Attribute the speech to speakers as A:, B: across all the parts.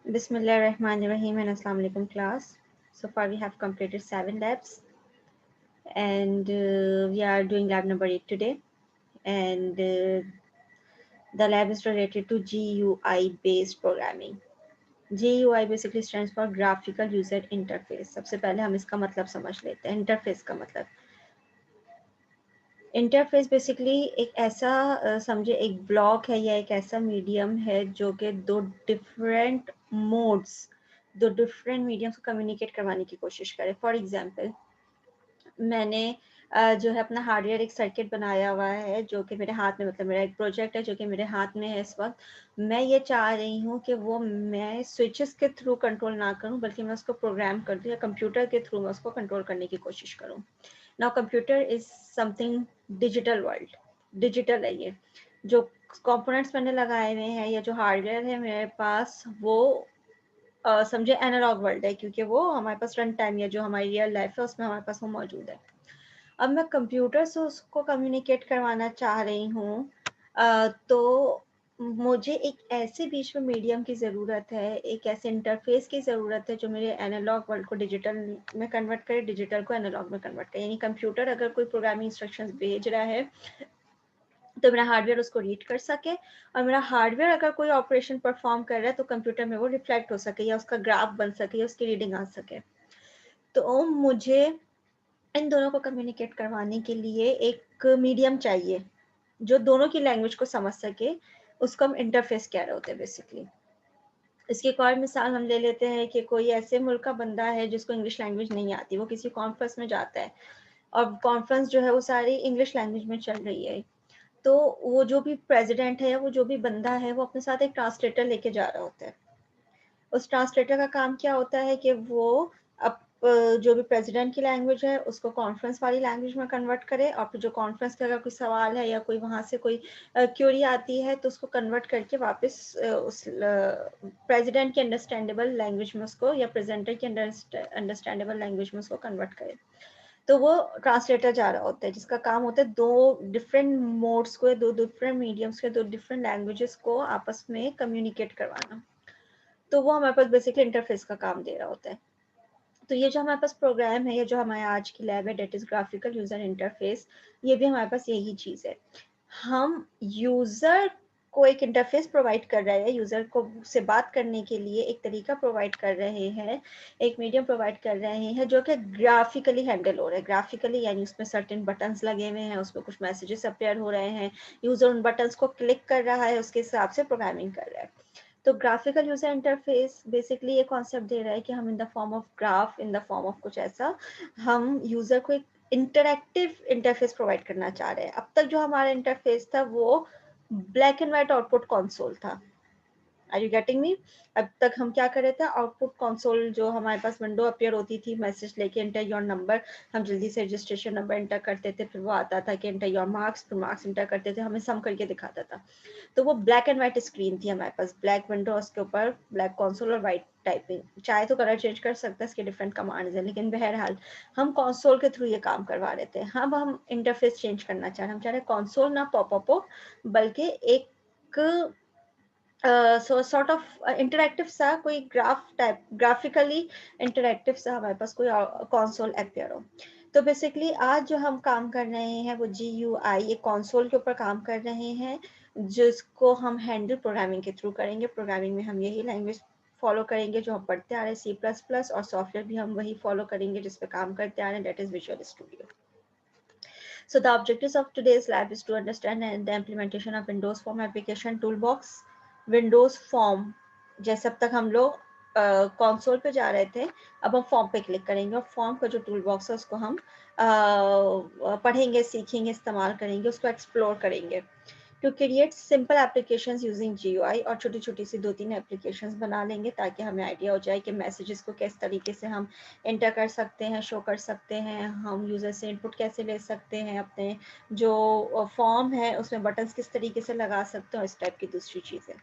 A: Bismillahirrahmanirrahim and Assalamu alaikum class. So far we have completed 7 labs and we are doing lab number 8 today, and the lab is related to GUI based programming. GUI basically stands for Graphical User Interface. सबसे पहले हम इसका मतलब समझ लेते हैं, interface का मतलब। इंटरफेस बेसिकली एक ऐसा समझे एक ब्लॉक है या एक ऐसा मीडियम है जो कि दो डिफरेंट मीडियम्स को कम्युनिकेट करवाने की कोशिश करे। फॉर एग्जांपल, मैंने जो है अपना हार्डवेयर एक सर्किट बनाया हुआ है जो कि मेरे हाथ में, मतलब मेरा एक प्रोजेक्ट है जो कि मेरे हाथ में है इस वक्त। मैं ये चाह रही हूँ कि वो मैं स्विचेस के थ्रू कंट्रोल ना करूँ, बल्कि मैं उसको प्रोग्राम कर दूँ या कंप्यूटर के थ्रू मैं उसको कंट्रोल करने की कोशिश करूँ। Now computer is something digital world, digital है ये। जो कंपोनेंट्स मैंने लगाए हुए हैं या जो हार्डवेयर है मेरे पास, वो समझे एनालॉग वर्ल्ड है, क्योंकि वो हमारे पास रन टाइम या जो हमारी रियल लाइफ है उसमें हमारे पास वो मौजूद है। अब मैं कंप्यूटर से उसको कम्युनिकेट करवाना चाह रही हूँ, तो मुझे एक ऐसे बीच में मीडियम की ज़रूरत है, एक ऐसे इंटरफेस की ज़रूरत है जो मेरे एनालॉग वर्ल्ड को डिजिटल में कन्वर्ट करे, डिजिटल को एनालॉग में कन्वर्ट करे। यानी कंप्यूटर अगर कोई प्रोग्रामिंग इंस्ट्रक्शंस भेज रहा है तो मेरा हार्डवेयर उसको रीड कर सके, और मेरा हार्डवेयर अगर कोई ऑपरेशन परफॉर्म कर रहा है तो कंप्यूटर में वो रिफ्लेक्ट हो सके या उसका ग्राफ बन सके या उसकी रीडिंग आ सके। तो मुझे इन दोनों को कम्युनिकेट करवाने के लिए एक मीडियम चाहिए जो दोनों की लैंग्वेज को समझ सके। उसको हम इंटरफेस कह रहे होते हैं बेसिकली। इसकी एक और मिसाल हम ले लेते हैं कि कोई ऐसे मुल्क का बंदा है जिसको इंग्लिश लैंग्वेज नहीं आती, वो किसी कॉन्फ्रेंस में जाता है और कॉन्फ्रेंस जो है वो सारी इंग्लिश लैंग्वेज में चल रही है। तो वो जो भी प्रेसिडेंट है, वो जो भी बंदा है, वो अपने साथ एक ट्रांसलेटर लेके जा रहा होता है। उस ट्रांसलेटर का काम क्या होता है कि वो अब जो भी प्रेसिडेंट की लैंग्वेज है उसको कॉन्फ्रेंस वाली लैंग्वेज में कन्वर्ट करे, और फिर जो कॉन्फ्रेंस का अगर कोई सवाल है या कोई वहाँ से कोई क्यूरी आती है तो उसको कन्वर्ट करके वापस उस प्रेसिडेंट की अंडरस्टैंडेबल लैंग्वेज में उसको, या प्रेजेंटर की अंडरस्टैंडेबल लैंग्वेज में उसको कन्वर्ट करे। तो वो ट्रांसलेटर जा रहा होता है जिसका काम होता है दो डिफरेंट मोड्स को, दो डिफरेंट मीडियम्स के, दो डिफरेंट लैंग्वेजेस को आपस में कम्युनिकेट करवाना। तो वो हमारे पास बेसिकली इंटरफेस का काम दे रहा होता है। तो ये जो हमारे पास प्रोग्राम है, ये जो हमारे आज की लैब है, that is graphical user interface, ये भी हमारे पास यही चीज़ है। हम यूजर को एक इंटरफेस प्रोवाइड कर रहे हैं, यूजर को से बात करने के लिए एक तरीका प्रोवाइड कर रहे हैं, एक मीडियम प्रोवाइड कर रहे हैं जो कि ग्राफिकली हैंडल हो रहा है। ग्राफिकली यानी उसमें सर्टेन बटन्स लगे हुए हैं, उसमें कुछ मैसेजेस अपेयर हो रहे हैं, यूजर उन बटन्स को क्लिक कर रहा है, उसके हिसाब से प्रोग्रामिंग कर रहा है। तो ग्राफिकल यूजर इंटरफेस बेसिकली ये कॉन्सेप्ट दे रहा है कि हम in the form of graph, in the form of कुछ ऐसा, हम यूजर को एक इंटरैक्टिव इंटरफेस प्रोवाइड करना चाह रहे हैं। अब तक जो हमारा इंटरफेस था वो black and white output console था। Are you getting me? अब तक हम क्या कर रहे थे, आउटपुट कंसोल जो हमारे पास विंडो अपीयर होती थी, मैसेज लेके एंटर योर नंबर, हम जल्दी से रजिस्ट्रेशन नंबर एंटर करते थे, फिर वो आता था कि एंटर योर मार्क्स, फिर मार्क्स एंटर करते थे, हमें सम करके दिखाता था। तो वो ब्लैक एंड व्हाइट स्क्रीन थी हमारे पास, ब्लैक विंडो, उसके ऊपर ब्लैक कंसोल और व्हाइट टाइपिंग। चाहे तो कलर चेंज कर सकता है, इसके डिफरेंट कमांड्स हैं, लेकिन बहरहाल हम कंसोल के थ्रू ये काम करवा रहे थे। अब हम इंटरफेस चेंज करना चाह रहे हैं, हम चाह रहे हैं कंसोल ना पॉपअप हो, बल्कि एक सॉर्ट ऑफ इंटरैक्टिव सा कोई ग्राफ टाइप, ग्राफिकली इंटरैक्टिव सा हमारे पास कोई कंसोल अपियर हो। तो बेसिकली आज जो हम काम कर रहे हैं वो GUI एक कंसोल के ऊपर काम कर रहे हैं, जिसको हम हैंडल प्रोग्रामिंग के थ्रू करेंगे। प्रोग्रामिंग में हम यही लैंग्वेज फॉलो करेंगे जो हम पढ़ते आ रहे हैं, C++, और सॉफ्टवेयर भी हम वही फॉलो करेंगे जिस पे काम करते आ रहे हैं, that is visual studio. So the objectives of today's lab is to understand the implementation of Windows Form application toolbox, Windows Form। जैसे अब तक हम लोग कंसोल पे जा रहे थे, अब हम फॉर्म पे क्लिक करेंगे और फॉर्म का जो टूल बॉक्स है उसको हम पढ़ेंगे, सीखेंगे, इस्तेमाल करेंगे, उसको एक्सप्लोर करेंगे। To create simple applications using GUI, और छोटी छोटी सी 2-3 एप्लीकेशंस बना लेंगे ताकि हमें आइडिया हो जाए कि मैसेजेस को किस तरीके से हम एंटर कर सकते हैं, शो कर सकते हैं, हम यूज़र से इनपुट कैसे ले सकते हैं, अपने जो फॉर्म है उसमें बटन्स किस तरीके से लगा सकते हैं, और इस टाइप की दूसरी चीज़ें।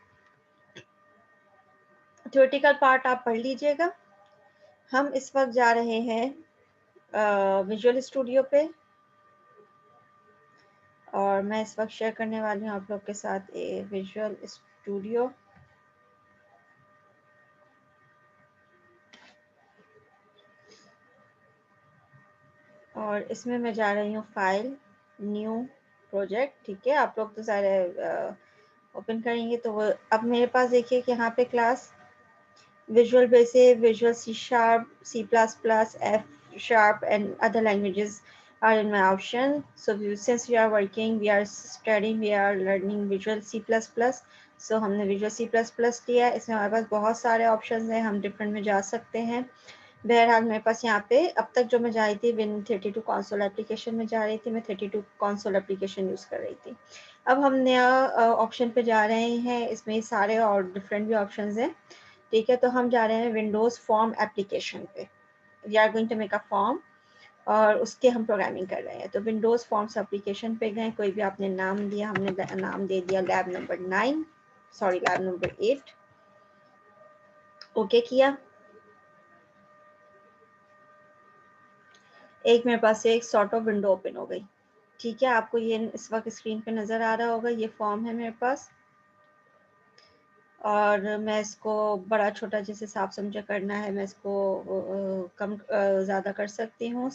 A: थ्योरेटिकल पार्ट आप पढ़ लीजिएगा। हम इस वक्त जा रहे हैं विजुअल स्टूडियो पे, और मैं इस वक्त शेयर करने वाली हूँ आप लोग के साथ विजुअल स्टूडियो। और इसमें मैं जा रही हूँ फाइल, न्यू प्रोजेक्ट। ठीक है, आप लोग तो सारे ओपन करेंगे तो वो अब मेरे पास देखिए कि यहाँ पे class Visual Basic, Visual C Sharp, C++, F Sharp, and other languages are in my option. So since we are working, we are studying, we are learning Visual C++. So हमने Visual C++ लिया। इसमें हमारे पास बहुत सारे options हैं, हम different में जा सकते हैं। बहरहाल मेरे पास यहाँ पे अब तक जो मैं जा रही थी Win32 कंसोल एप्लीकेशन में जा रही थी, मैं 32 कंसोल एप्लीकेशन यूज़ कर रही थी। अब हम नया ऑप्शन पे जा रहे हैं, इसमें सारे और डिफरेंट भी ऑप्शंस हैं। ठीक है, तो हम जा रहे हैं विंडोज़ फॉर्म एप्लीकेशन पे। We are going to make a form और उसके हम प्रोग्रामिंग कर रहे हैं। तो विंडोज़ फॉर्म्स एप्लीकेशन पे गए, कोई भी आपने नाम दिया, हमने नाम दे दिया lab number 9, sorry lab number 8। Okay किया। एक मेरे पास एक सॉर्ट ऑफ विंडो ओपन हो गई। ठीक है, आपको ये इस वक्त स्क्रीन पे नज़र आ रहा होगा, ये फॉर्म है मेरे पास और मैं इसको बड़ा छोटा जिस हिसाब से मुझे करना है मैं इसको कम ज़्यादा कर सकती हूँ।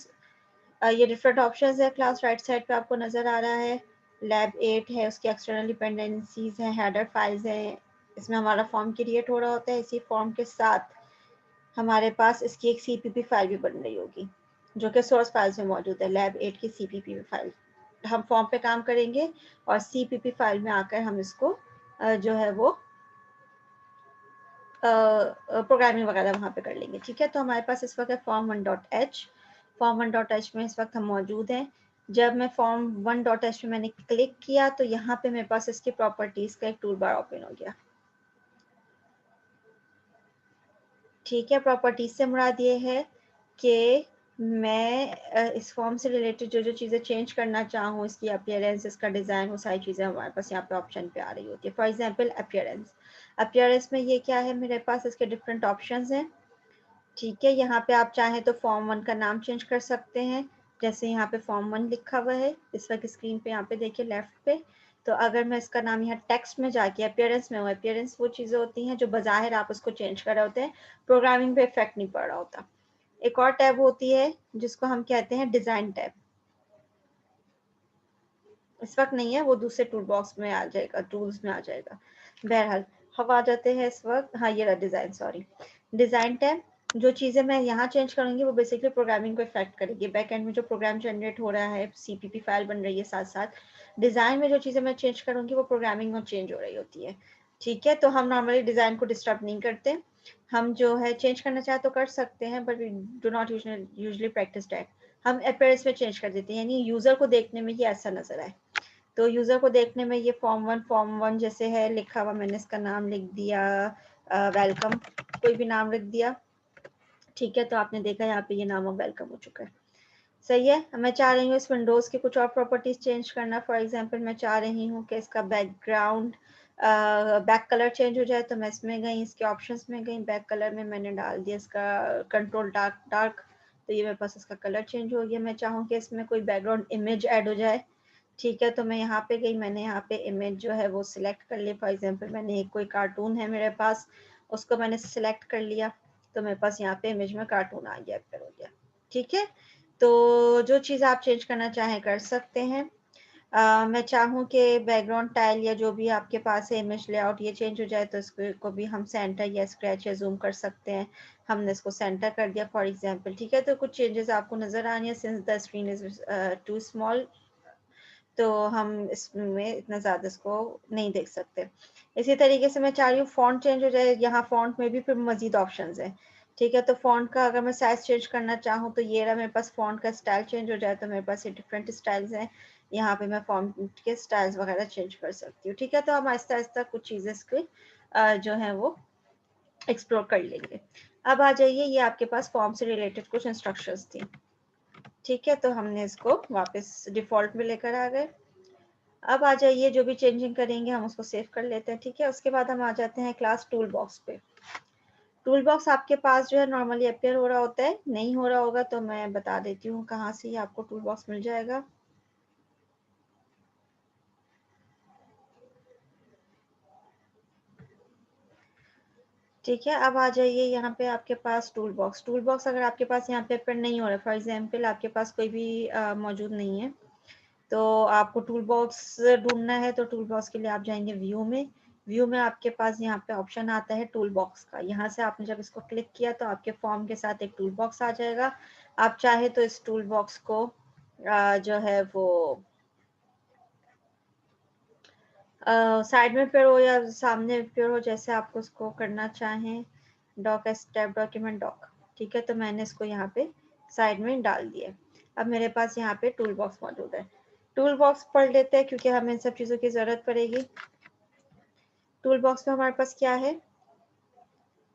A: ये डिफरेंट ऑप्शंस है। क्लास राइट साइड पे आपको नज़र आ रहा है, लैब 8 है, उसकी एक्सटर्नल डिपेंडेंसीज हैं, हेडर फाइल्स हैं, इसमें हमारा फॉर्म क्रिएट हो रहा होता है। इसी फॉर्म के साथ हमारे पास इसकी एक CPP फाइल भी बन रही होगी जो कि सोर्स फाइल्स में मौजूद है। लैब 8 की CPP फाइल हम फॉर्म पे काम करेंगे और CPP फाइल में आकर हम इसको जो है वो प्रोग्रामिंग वगैरह वहाँ पे कर लेंगे। ठीक है, तो हमारे पास इस वक्त form1.h, form1.h में इस वक्त हम मौजूद हैं। जब मैं form1.h में मैंने क्लिक किया तो यहाँ पे मेरे पास इसकी प्रॉपर्टीज़ का एक टूल बार ओपन हो गया। ठीक है, प्रॉपर्टीज़ से मुराद ये है कि मैं इस फॉर्म से रिलेटेड जो जो चीज़ें चेंज करना चाहूँ, इसकी अपीयरेंस, इसका डिज़ाइन, वो सारी चीज़ें हमारे पास यहाँ पे ऑप्शन पे आ रही होती है। फॉर एग्जांपल अपीयरेंस, अपीयरेंस में ये क्या है मेरे पास, इसके डिफरेंट ऑप्शंस हैं। ठीक है, यहाँ पे आप चाहें तो फॉर्म 1 का नाम चेंज कर सकते हैं, जैसे यहाँ पे फॉर्म 1 लिखा हुआ है इस वक्त स्क्रीन पे, यहाँ पे देखिए लेफ्ट पे। तो अगर मैं इसका नाम यहाँ टेक्स्ट में जाके अपीयरेंस में, अपीयरेंस वो चीज़ें होती हैं जो बज़ाहिर आप उसको चेंज कर रहे होते हैं, प्रोग्रामिंग पे इफेक्ट नहीं पड़ रहा होता। एक और टैब होती है जिसको हम कहते हैं डिज़ाइन टैब, इस वक्त नहीं है, वो दूसरे टूल बॉक्स में आ जाएगा, टूल्स में आ जाएगा। बहरहाल हम आ जाते हैं इस वक्त, हाँ ये रहा डिज़ाइन, सॉरी डिज़ाइन टैब। जो चीज़ें मैं यहाँ चेंज करूँगी वो बेसिकली प्रोग्रामिंग को इफेक्ट करेगी। बैक एंड में जो प्रोग्राम जनरेट हो रहा है, CPP फाइल बन रही है, साथ साथ डिज़ाइन में जो चीज़ें मैं चेंज करूँगी वो प्रोग्रामिंग में चेंज हो रही होती है। ठीक है, तो हम नॉर्मली डिज़ाइन को डिस्टर्ब नहीं करते, हम जो है चेंज करना चाहे तो कर सकते हैं, but we do not usually practice that. हम अपीयरेंस में चेंज कर देते हैं, यानी यूज़र को देखने में ये ऐसा नजर आए। तो यूज़र को देखने में ये फॉर्म 1 जैसे है लिखा हुआ, मैंने इसका नाम लिख दिया वेलकम, कोई भी नाम लिख दिया। ठीक है, तो आपने देखा यहाँ पे ये नाम अब वेलकम हो चुका है। सही है, मैं चाह रही हूँ इस विंडोज़ की कुछ और प्रॉपर्टीज चेंज करना। फॉर एग्जांपल मैं चाह रही हूँ कि इसका बैकग्राउंड बैक कलर चेंज हो जाए, तो मैं इसमें गई, इसके ऑप्शंस में गई, बैक कलर में मैंने डाल दिया इसका कंट्रोल डार्क डार्क, तो ये मेरे पास इसका कलर चेंज हो गया। मैं चाहूँ कि इसमें कोई बैकग्राउंड इमेज ऐड हो जाए। ठीक है, तो मैं यहाँ पे गई, मैंने यहाँ पे इमेज जो है वो सिलेक्ट कर ली। फॉर एग्जांपल मैंने एक कोई कार्टून है मेरे पास, उसको मैंने सिलेक्ट कर लिया, तो मेरे पास यहाँ पे इमेज में कार्टून आ गया, हो गया। ठीक है, तो जो चीज़ आप चेंज करना चाहें कर सकते हैं। मैं चाहूँ कि बैकग्राउंड टाइल या जो भी आपके पास है इमेज लेआउट ये चेंज हो जाए, तो इसको को भी हम सेंटर या स्क्रैच या जूम कर सकते हैं। हमने इसको सेंटर कर दिया फॉर एग्जांपल। ठीक है, तो कुछ चेंजेस आपको नज़र आ रही है। Since the screen is too small, तो हम इसमें इतना ज़्यादा इसको नहीं देख सकते। इसी तरीके से मैं चाह रही हूँ फ़ॉन्ट चेंज हो जाए, यहाँ फ़ॉन्ट में भी फिर मज़ीद ऑप्शंस हैं। ठीक है, तो फ़ॉन्ट का अगर मैं साइज़ चेंज करना चाहूँ तो ये रहा मेरे पास, फ़ॉन्ट का स्टाइल चेंज हो जाए तो मेरे पास ये डिफरेंट स्टाइल्स हैं, यहाँ पे मैं फ़ॉन्ट के स्टाइल्स वगैरह चेंज कर सकती हूँ। ठीक है, तो हम आहिस्ता आहिस्ता कुछ चीज़ें इसके जो है वो एक्सप्लोर कर लेंगे। अब आ जाइए, ये आपके पास फॉर्म से रिलेटेड कुछ इंस्ट्रक्शंस थी। ठीक है, तो हमने इसको वापस डिफ़ॉल्ट में लेकर आ गए। अब आ जाइए, जो भी चेंजिंग करेंगे हम उसको सेव कर लेते हैं। ठीक है, उसके बाद हम आ जाते हैं क्लास टूल बॉक्स पे। टूल बॉक्स आपके पास जो है नॉर्मली अपेयर हो रहा होता है, नहीं हो रहा होगा तो मैं बता देती हूँ कहाँ से आपको टूल बॉक्स मिल जाएगा। ठीक है, अब आ जाइए यहाँ पे आपके पास टूल बॉक्स। टूल बॉक्स अगर आपके पास यहाँ पे प्रिंट नहीं हो रहा है, फॉर एग्जांपल आपके पास कोई भी मौजूद नहीं है, तो आपको टूल बॉक्स ढूंढना है, तो टूल बॉक्स के लिए आप जाएंगे व्यू में। व्यू में आपके पास यहाँ पे ऑप्शन आता है टूल बॉक्स का। यहाँ से आपने जब इसको क्लिक किया तो आपके फॉर्म के साथ एक टूल बॉक्स आ जाएगा। आप चाहे तो इस टूल बॉक्स को जो है वो साइड में पेड़ हो या सामने पेड़ हो, जैसे आपको उसको करना चाहें। डॉक स्टेप डॉक्यूमेंट डॉक, ठीक है, तो मैंने इसको यहाँ पे साइड में डाल दिया। अब मेरे पास यहाँ पे टूल बॉक्स मौजूद है। टूल बॉक्स पढ़ लेते हैं क्योंकि हमें इन सब चीज़ों की ज़रूरत पड़ेगी। टूल बॉक्स में हमारे पास क्या है,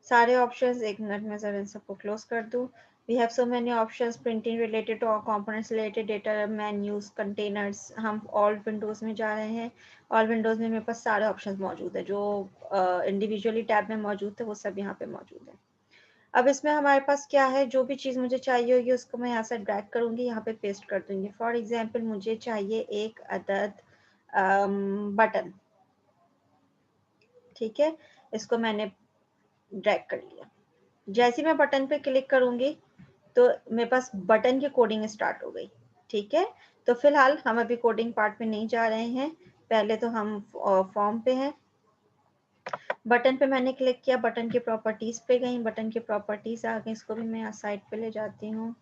A: सारे ऑप्शंस। एक मिनट में ज़रा इन सबको क्लोज कर दूँ। We have so many options, printing related to components related data menus containers. हम ऑल विंडोज़ में जा रहे हैं। ऑल विंडोज़ में मेरे पास सारे ऑप्शंस मौजूद है, जो इंडिविजुअली टैब में मौजूद थे वो सब यहाँ पे मौजूद है। अब इसमें हमारे पास क्या है, जो भी चीज़ मुझे चाहिए होगी उसको मैं यहाँ से ड्रैग करूँगी, यहाँ पे पेस्ट कर दूँगी। फॉर एग्जाम्पल मुझे चाहिए एक अदद बटन, ठीक है, इसको मैंने ड्रैग कर लिया। जैसे मैं बटन पे क्लिक करूंगी तो मेरे पास बटन की कोडिंग स्टार्ट हो गई, ठीक है। तो फिलहाल हम अभी कोडिंग पार्ट में नहीं जा रहे हैं, पहले तो हम फॉर्म पे हैं। बटन पे मैंने क्लिक किया, बटन की प्रॉपर्टीज पे गई, बटन की प्रॉपर्टीज आ गई, इसको भी मैं साइड पे ले जाती हूँ।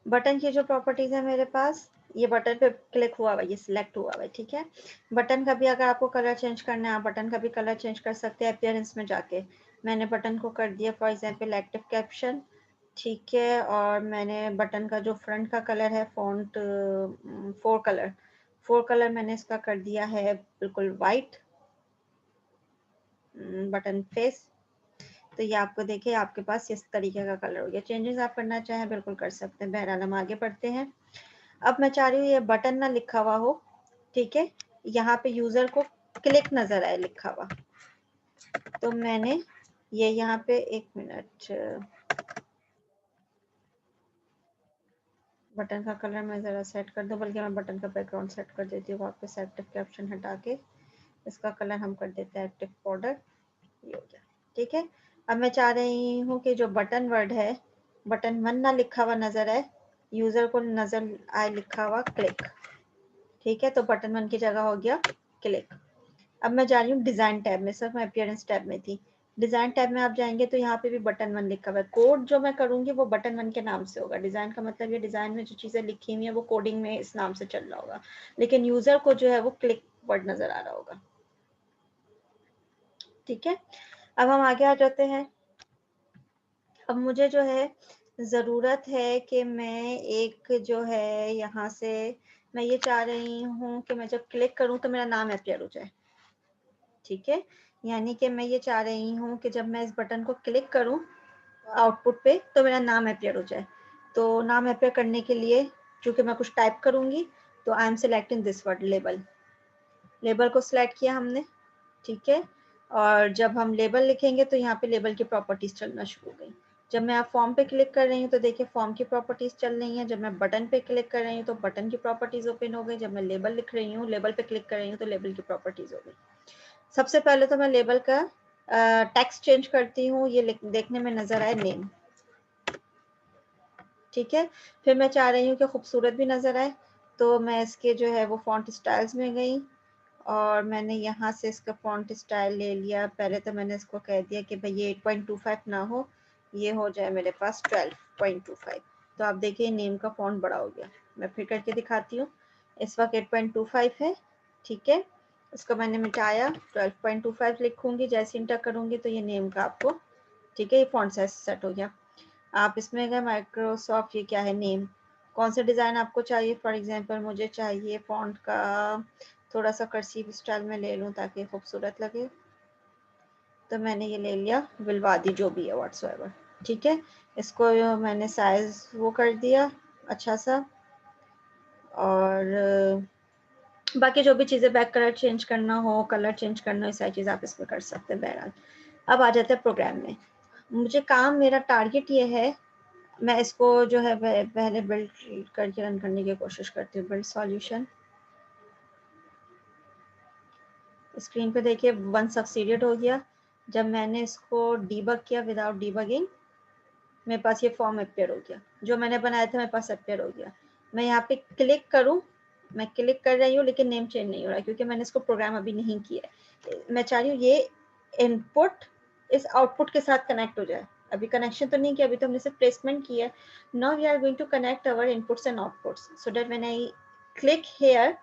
A: बटन की जो प्रॉपर्टीज है मेरे पास, ये बटन पे क्लिक हुआ हुआ, ये सिलेक्ट हुआ हुआ है, ठीक है। बटन का भी अगर आपको कलर चेंज करना है, आप बटन का भी कलर चेंज कर सकते हैं अपीयरेंस में जाके। मैंने बटन को कर दिया फॉर एग्जांपल एक्टिव कैप्शन, ठीक है। और मैंने बटन का जो फ्रंट का कलर है फॉन्ट फोर कलर मैंने इसका कर दिया है बिल्कुल वाइट। बटन फेस, तो ये आपको देखिए आपके पास इस तरीके का कलर हो गया। चेंजेस आप करना चाहें बिल्कुल कर सकते हैं। बहरहाल हम आगे बढ़ते हैं। अब मैं चाह रही हूँ ये बटन ना लिखा हुआ हो, ठीक है, यहाँ पे यूजर को क्लिक नजर आए लिखा हुआ। तो मैंने ये यहाँ पे एक मिनट, बटन का कलर मैं ज़रा सेट कर दूँ, बल्कि मैं बटन का बैकग्राउंड सेट कर देती हूँ वापस। एक्टिव कैप्शन हटा के इसका कलर हम कर देते हैं एक्टिव बॉर्डर, ये हो गया, ठीक है। अब मैं चाह रही हूँ कि जो बटन वर्ड है, बटन 1 ना लिखा हुआ नजर आए, यूजर को नजर आए लिखा हुआ क्लिक, ठीक है। तो बटन 1 की जगह हो गया क्लिक। अब मैं जा रही हूँ डिजाइन टैब में, सर मैं अपीयरेंस टैब में थी। डिजाइन टैब में आप जाएंगे तो यहाँ पे भी बटन 1 लिखा हुआ है। कोड जो मैं करूंगी वो बटन 1 के नाम से होगा। डिजाइन का मतलब ये डिजाइन में जो चीजें लिखी हुई है वो कोडिंग में इस नाम से चल रहा होगा, लेकिन यूजर को जो है वो क्लिक वर्ड नजर आ रहा होगा, ठीक है। अब हम आगे आ जाते हैं। अब मुझे जो है ज़रूरत है कि मैं एक जो है यहाँ से, मैं ये चाह रही हूँ कि मैं जब क्लिक करूँ तो मेरा नाम अपीयर हो जाए, ठीक है। यानी कि मैं ये चाह रही हूँ कि जब मैं इस बटन को क्लिक करूँ आउटपुट पे तो मेरा नाम अपीयर हो जाए। तो नाम अपीयर करने के लिए चूंकि मैं कुछ टाइप करूँगी, तो I am selecting this word label. Label को सिलेक्ट किया हमने, ठीक है। और जब हम लेबल लिखेंगे तो यहाँ पे लेबल की प्रॉपर्टीज चलना शुरू हो गई। जब मैं आप फॉर्म पे क्लिक कर रही हूँ तो देखिए फॉर्म की प्रॉपर्टीज चल रही हैं। जब मैं बटन पे क्लिक कर रही हूँ तो बटन की प्रॉपर्टीज ओपन हो गई। जब मैं लेबल लिख रही हूँ, लेबल पे क्लिक कर रही हूँ तो लेबल की प्रॉपर्टीज हो गई। सबसे पहले तो मैं लेबल का टेक्स्ट चेंज करती हूँ, ये देखने में नजर आए नेम, ठीक है। फिर मैं चाह रही हूँ कि खूबसूरत भी नजर आए, तो मैं इसके जो है वो फॉन्ट स्टाइल्स में गई और मैंने यहाँ से इसका फॉन्ट स्टाइल ले लिया। पहले तो मैंने इसको कह दिया कि भाई ये 8.25 ना हो, ये हो जाए मेरे पास 12.25। तो आप देखिए नेम का फॉन्ट बड़ा हो गया। मैं फिर करके दिखाती हूँ। इस वक्त 8.25 है, ठीक है। इसको मैंने मिटाया, 12.25 लिखूंगी। जैसे इंटर करूंगी तो ये नेम का आपको, ठीक है, ये फॉन्ट साइज सेट हो गया। आप इसमें गए माइक्रोसॉफ्ट, ये क्या है नेम, कौन सा डिज़ाइन आपको चाहिए। फॉर एग्जांपल मुझे चाहिए फॉन्ट का थोड़ा सा कर्सिव स्टाइल में ले लूँ ताकि खूबसूरत लगे, तो मैंने ये ले लिया विलवादी जो भी है व्हाट्सएवर, ठीक है। इसको मैंने साइज वो कर दिया अच्छा सा। और बाकी जो भी चीज़ें बैक कलर चेंज करना हो, कलर चेंज करना हो, सारी चीज़ आप इसमें कर सकते हैं। बहरहाल अब आ जाता है प्रोग्राम में। मुझे काम, मेरा टारगेट ये है, मैं इसको जो है पहले बिल्ड करके रन करने की कोशिश करती हूँ। बिल्ड सॉल्यूशन, स्क्रीन पे देखिए 1 सक्सीडेड हो गया। जब मैंने इसको डीबग किया विदाउट डीबगिंग, मेरे पास ये फॉर्म अपेयर हो गया, जो मैंने बनाया था मेरे पास अपेयर हो गया। मैं यहाँ पे क्लिक करूँ, मैं क्लिक कर रही हूँ लेकिन नेम चेंज नहीं हो रहा क्योंकि मैंने इसको प्रोग्राम अभी नहीं किया है। मैं चाह रही हूँ ये इनपुट इस आउटपुट के साथ कनेक्ट हो जाए। अभी कनेक्शन तो नहीं किया, अभी तो हमने सिर्फ प्लेसमेंट किया है। Now we are going to connect our inputs and outputs so that when I click here,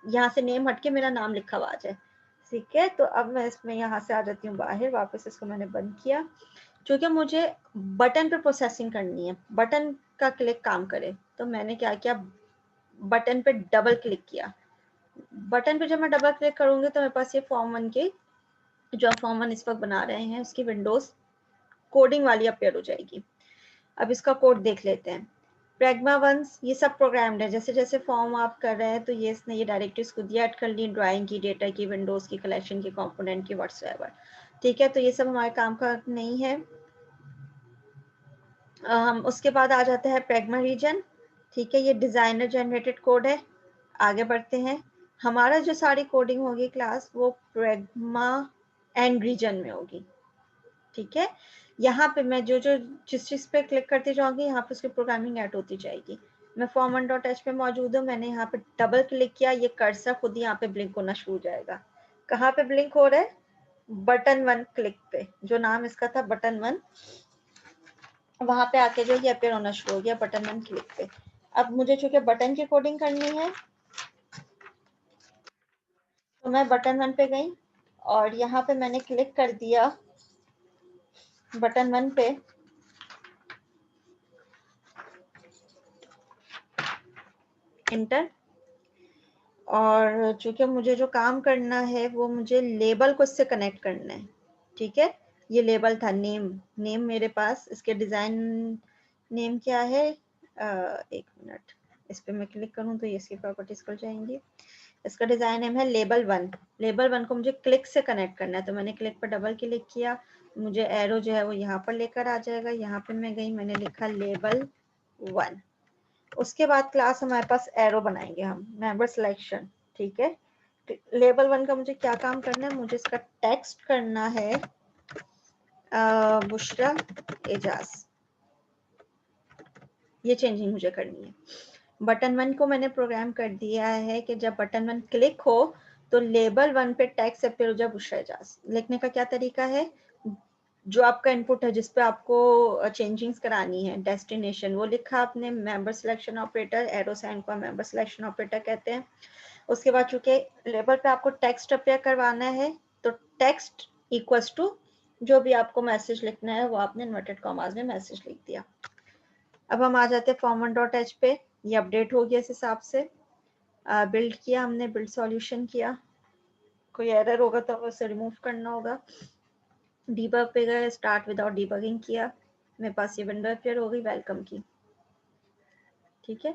A: यहाँ से नेम हटके मेरा नाम लिखा हुआ आ जाए। ठीक है, तो अब मैं इसमें यहाँ से आ जाती हूँ बाहर, वापस इसको मैंने बंद किया। क्योंकि मुझे बटन पे प्रोसेसिंग करनी है, बटन का क्लिक काम करे, तो मैंने क्या किया, बटन पे डबल क्लिक किया। बटन पे जब मैं डबल क्लिक करूंगी तो मेरे पास ये फॉर्म 1 की, जो फॉर्म 1 इस वक्त बना रहे हैं, उसकी विंडोज कोडिंग वाली अपेयर हो जाएगी। अब इसका कोड देख लेते हैं। प्रैग्मा 1 ये सब प्रोग्राम्ड है, जैसे जैसे फॉर्म आप कर रहे हैं तो ये इसने ये डायरेक्टरीज खुद ही ऐड कर ली, ड्राइंग की, डेटा की, विंडोज की, कलेक्शन की, कंपोनेंट की, व्हाट्सएवर। ठीक है, तो ये सब हमारे काम का नहीं है। हम उसके बाद आ जाता है प्रैग्मा रीजन। ठीक है, ये डिजाइनर जनरेटेड कोड है। आगे बढ़ते हैं। हमारा जो सारी कोडिंग होगी क्लास, वो प्रैग्मा एंड रीजन में होगी। ठीक है, यहाँ पे मैं जो जो जिस चीज पे क्लिक करती जाऊंगी, यहाँ पे उसकी प्रोग्रामिंग ऐड होती जाएगी। मैं form1.h पे मौजूद हूँ, मैंने यहाँ पे डबल क्लिक किया, ये कर्सर खुद ही यहाँ पे ब्लिंक होना शुरू हो जाएगा। कहाँ पे ब्लिंक हो रहा है? बटन 1 क्लिक पे, जो नाम इसका था बटन 1, वहां पे आके जो ये अपेयर होना शुरू हो गया बटन 1 क्लिक पे। अब मुझे चूंकि बटन की कोडिंग करनी है, तो मैं बटन 1 पे गई और यहाँ पे मैंने क्लिक कर दिया बटन 1 पे। इंटर। और चूंकि मुझे जो काम करना है वो मुझे लेबल को इससे कनेक्ट करना है। ठीक है, ये लेबल था नेम। नेम मेरे पास, इसके डिजाइन नेम क्या है, एक मिनट, इस पे मैं क्लिक करूं तो ये इसकी प्रॉपर्टीज खुल जाएंगी। इसका डिजाइन नेम है लेबल 1। लेबल 1 को मुझे क्लिक से कनेक्ट करना है, तो मैंने क्लिक पर डबल क्लिक किया, मुझे एरो जो है वो यहाँ पर लेकर आ जाएगा। यहाँ पे मैं गई, मैंने लिखा लेबल 1। उसके बाद क्लास हमारे पास एरो बनाएंगे हम, मेंबर सिलेक्शन। ठीक है, लेबल 1 का मुझे क्या काम करना है, मुझे इसका टेक्स्ट करना है बुशरा एजाज, ये चेंजिंग मुझे करनी है। बटन 1 को मैंने प्रोग्राम कर दिया है कि जब बटन 1 क्लिक हो तो लेबल 1 पे टेक्स्ट अपेयर हो जाए बुशरा एजाज। लिखने का क्या तरीका है, जो आपका इनपुट है जिसपे आपको चेंजिंग्स करानी है, डेस्टिनेशन वो लिखा आपने, member selection operator, arrow sign को मेंबर सिलेक्शन ऑपरेटर कहते हैं। उसके बाद चूंकि लेबल पे आपको टेक्स्ट अपेयर करवाना है, तो टेक्स्ट इक्वल्स टू जो भी आपको मैसेज लिखना है वो आपने इन्वर्टेड कॉमास में मैसेज लिख दिया। अब हम आ जाते हैं form1.h पे। ये अपडेट हो गया इस हिसाब से। बिल्ड किया हमने, बिल्ड सॉल्यूशन किया, कोई एरर होगा तो उसे रिमूव करना होगा। डीबग पे गए, स्टार्ट विदाउट डीबगिंग किया, मेरे पास ये विंडो अपेयर हो गई वेलकम की। ठीक है,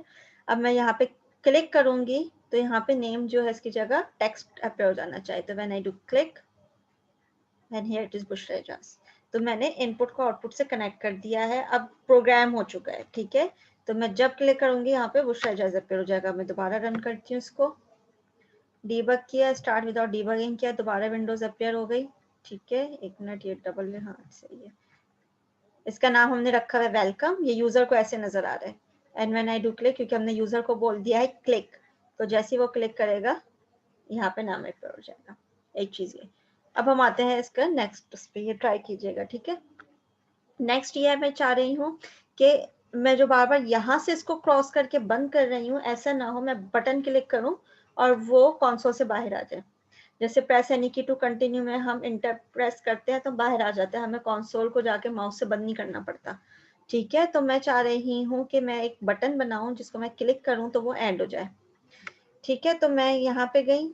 A: अब मैं यहाँ पे क्लिक करूंगी तो यहाँ पे नेम जो है इसकी जगह टेक्स्ट अपेयर हो जाना चाहिए। तो when I do click and here it is Bushra Ejaz, तो मैंने इनपुट को आउटपुट से कनेक्ट कर दिया है, अब प्रोग्राम हो चुका है। ठीक है, तो मैं जब क्लिक करूंगी यहाँ पे बुशरा एजाज अपेयर हो जाएगा। मैं दोबारा रन करती हूँ इसको, डीबग किया, स्टार्ट विदाउट डीबगिंग किया, दोबारा विंडोज अपेयर हो गई। ठीक है, एक मिनट, ये डबल, हाँ सही है। इसका नाम हमने रखा है वेलकम, ये यूजर को ऐसे नजर आ रहा है। And when I do click, क्योंकि हमने यूजर को बोल दिया है क्लिक, तो जैसे ही वो क्लिक करेगा यहाँ पे नाम अपेयर हो जाएगा। एक चीज ये। अब हम आते हैं इसका नेक्स्ट पे, ये ट्राई कीजिएगा। ठीक है, नेक्स्ट ये मैं चाह रही हूँ कि मैं जो बार बार यहाँ से इसको क्रॉस करके बंद कर रही हूँ, ऐसा ना हो मैं बटन क्लिक करूँ और वो कंसोल से बाहर आ जाए। जैसे प्रेस एनी की टू कंटिन्यू में हम इंटर प्रेस करते हैं तो बाहर आ जाता है, हमें कंसोल को जाके माउस से बंद नहीं करना पड़ता। ठीक है, तो मैं चाह रही हूँ कि मैं एक बटन बनाऊं जिसको मैं क्लिक करूं तो वो एंड हो जाए। ठीक है, तो मैं यहाँ पे गई,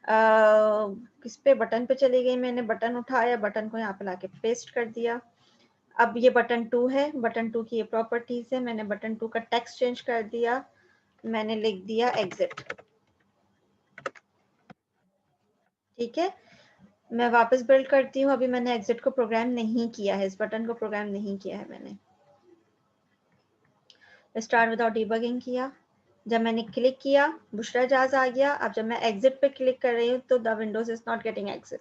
A: किस पे, बटन पे चली गई, मैंने बटन उठाया, बटन को यहाँ पे लाके पेस्ट कर दिया। अब ये बटन 2 है, बटन 2 की ये प्रॉपर्टीज है, मैंने बटन 2 का टेक्स्ट चेंज कर दिया, मैंने लिख दिया एग्जिट। ठीक है, मैं वापस बिल्ड करती हूँ। अभी मैंने एग्जिट को प्रोग्राम नहीं किया है, इस बटन को प्रोग्राम नहीं किया है मैंने। स्टार्ट विदाउट डिबगिंग किया, जब मैंने क्लिक किया बुशरा जाज आ गया। अब जब मैं एग्जिट पे क्लिक कर रही हूँ तो the Windows is not getting exit,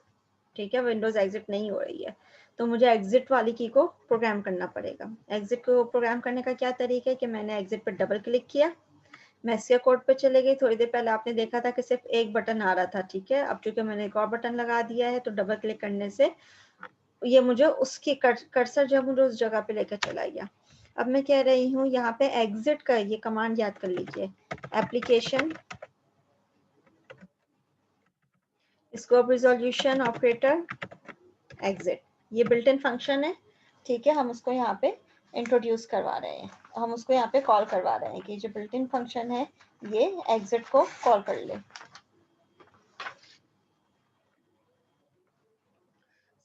A: ठीक है, विंडोज एग्जिट नहीं हो रही है। तो मुझे एग्जिट वाली की को प्रोग्राम करना पड़ेगा। एग्जिट को प्रोग्राम करने का क्या तरीका है कि मैंने एग्जिट पर डबल क्लिक किया, मैं इसके कोड पे चले गई। थोड़ी देर पहले आपने देखा था कि सिर्फ एक बटन आ रहा था, ठीक है। अब चूंकि मैंने एक और बटन लगा दिया है तो डबल क्लिक करने से ये मुझे उसकी कर्सर जो मुझे उस जगह पे लेकर चला गया। अब मैं कह रही हूँ यहाँ पे एग्जिट का ये कमांड याद कर लीजिए, application scope resolution operator exit, ये बिल्ट इन फंक्शन है, ठीक है। हम उसको यहाँ पे इंट्रोड्यूस करवा रहे हैं, हम उसको यहाँ पे कॉल करवा रहे हैं कि जो बिल्ट इन फंक्शन है ये एग्जिट को कॉल कर ले।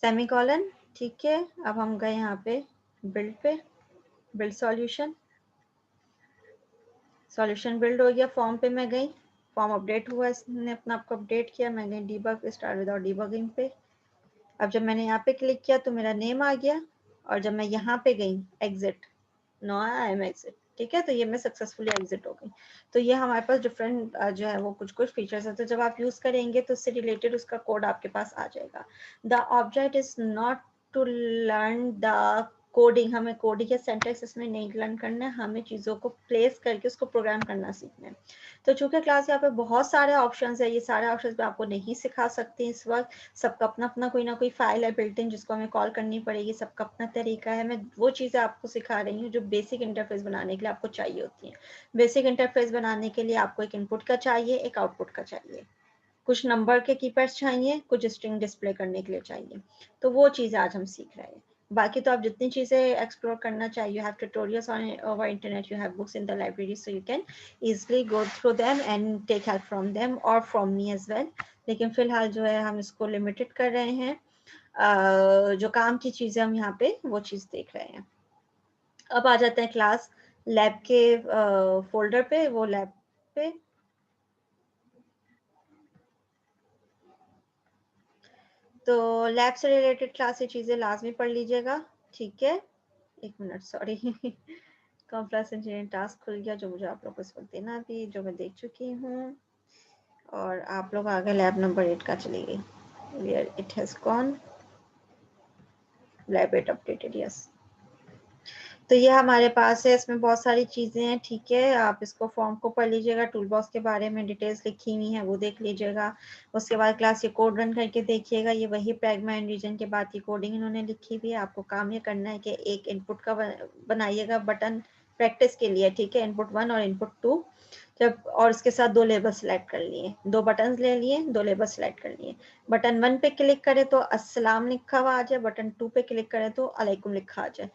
A: सेमीकोलन, ठीक है। अब हम गए यहाँ पे बिल्ड पे, बिल्ड सॉल्यूशन, सॉल्यूशन बिल्ड हो गया। फॉर्म पे मैं गई, फॉर्म अपडेट हुआ, इसने अपना आपको अपडेट किया। मैं गई डीबग, स्टार्ट विदाउट डीबगिंग पे। अब जब मैंने यहाँ पे क्लिक किया तो मेरा नेम आ गया, और जब मैं यहाँ पे गई exit, no I am exit, ठीक है। तो ये मैं सक्सेसफुली एग्जिट हो गई। तो ये हमारे पास डिफरेंट जो है वो कुछ कुछ फीचर्स है। तो जब आप यूज करेंगे तो उससे रिलेटेड उसका कोड आपके पास आ जाएगा। The object is not to learn the coding, हमें कोडिंग या सेंटेक्स इसमें नहीं लर्न करना है, हमें चीज़ों को प्लेस करके उसको प्रोग्राम करना सीखना है। तो चूंकि क्लास यहाँ पे बहुत सारे ऑप्शंस है, ये सारे ऑप्शंस मैं आपको नहीं सिखा सकती इस वक्त। सबका अपना अपना कोई ना कोई फाइल है बिल्ट इन जिसको हमें कॉल करनी पड़ेगी, सबका अपना तरीका है। मैं वो चीज़ें आपको सिखा रही हूँ जो बेसिक इंटरफेस बनाने के लिए आपको चाहिए होती हैं। बेसिक इंटरफेस बनाने के लिए आपको एक इनपुट का चाहिए, एक आउटपुट का चाहिए, कुछ नंबर के कीपैड्स चाहिए, कुछ स्ट्रिंग डिस्प्ले करने के लिए चाहिए। तो वो चीज़ आज हम सीख रहे हैं। बाकी तो आप जितनी चीज़ें एक्सप्लोर करना चाहिए, you have tutorials on over internet, you have books in the library, so you can easily go through them and take help from them or from me as well। लेकिन फिलहाल जो है हम इसको लिमिटेड कर रहे हैं, जो काम की चीज़ें हम यहाँ पे वो चीज़ देख रहे हैं। अब आ जाते हैं क्लास लैब के फोल्डर पे, वो लैब पे। तो लैब से रिलेटेड क्लास से चीज़ें लाजमी पढ़ लीजिएगा, ठीक है। एक minute, sorry complex engineering task खुल गया जो मुझे आप लोगों को इस वक्त देना थी, जो मैं देख चुकी हूँ। और आप लोग आगे लैब नंबर 8 का चली गई, where it has gone, lab 8 updated, yes. तो ये हमारे पास है, इसमें बहुत सारी चीज़ें हैं, ठीक है। आप इसको फॉर्म को पढ़ लीजिएगा, टूल बॉक्स के बारे में डिटेल्स लिखी हुई हैं वो देख लीजिएगा। उसके बाद क्लास ये कोड रन करके देखिएगा, ये वही प्रैग्मा एंड रीजन के बाद की कोडिंग इन्होंने लिखी हुई है। आपको काम ये करना है कि एक इनपुट का बनाइएगा बटन प्रैक्टिस के लिए, ठीक है, इनपुट 1 और इनपुट 2। जब और इसके साथ दो लेबल सिलेक्ट कर लिए, दो बटन ले लिए, दो लेबल सिलेक्ट कर लिए। बटन 1 पे क्लिक करें तो अस्सलाम लिखा हुआ आ जाए, बटन 2 पे क्लिक करें तो अलैकुम लिखा आ जाए।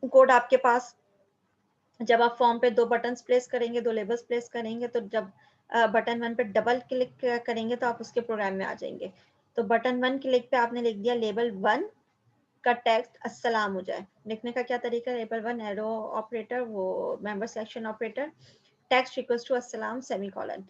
A: कोड आपके पास, जब आप फॉर्म पे दो बटन्स प्लेस करेंगे, दो लेबल्स प्लेस करेंगे, तो जब बटन 1 पे डबल क्लिक करेंगे तो आप उसके प्रोग्राम में आ जाएंगे। तो बटन 1 क्लिक पे आपने लिख दिया लेबल 1 का टेक्स्ट अस्सलाम हो जाए। लिखने का क्या तरीका है, लेबल 1 एरो ऑपरेटर, वो member selection operator, text equals to अस्सलाम सेमीकोलन।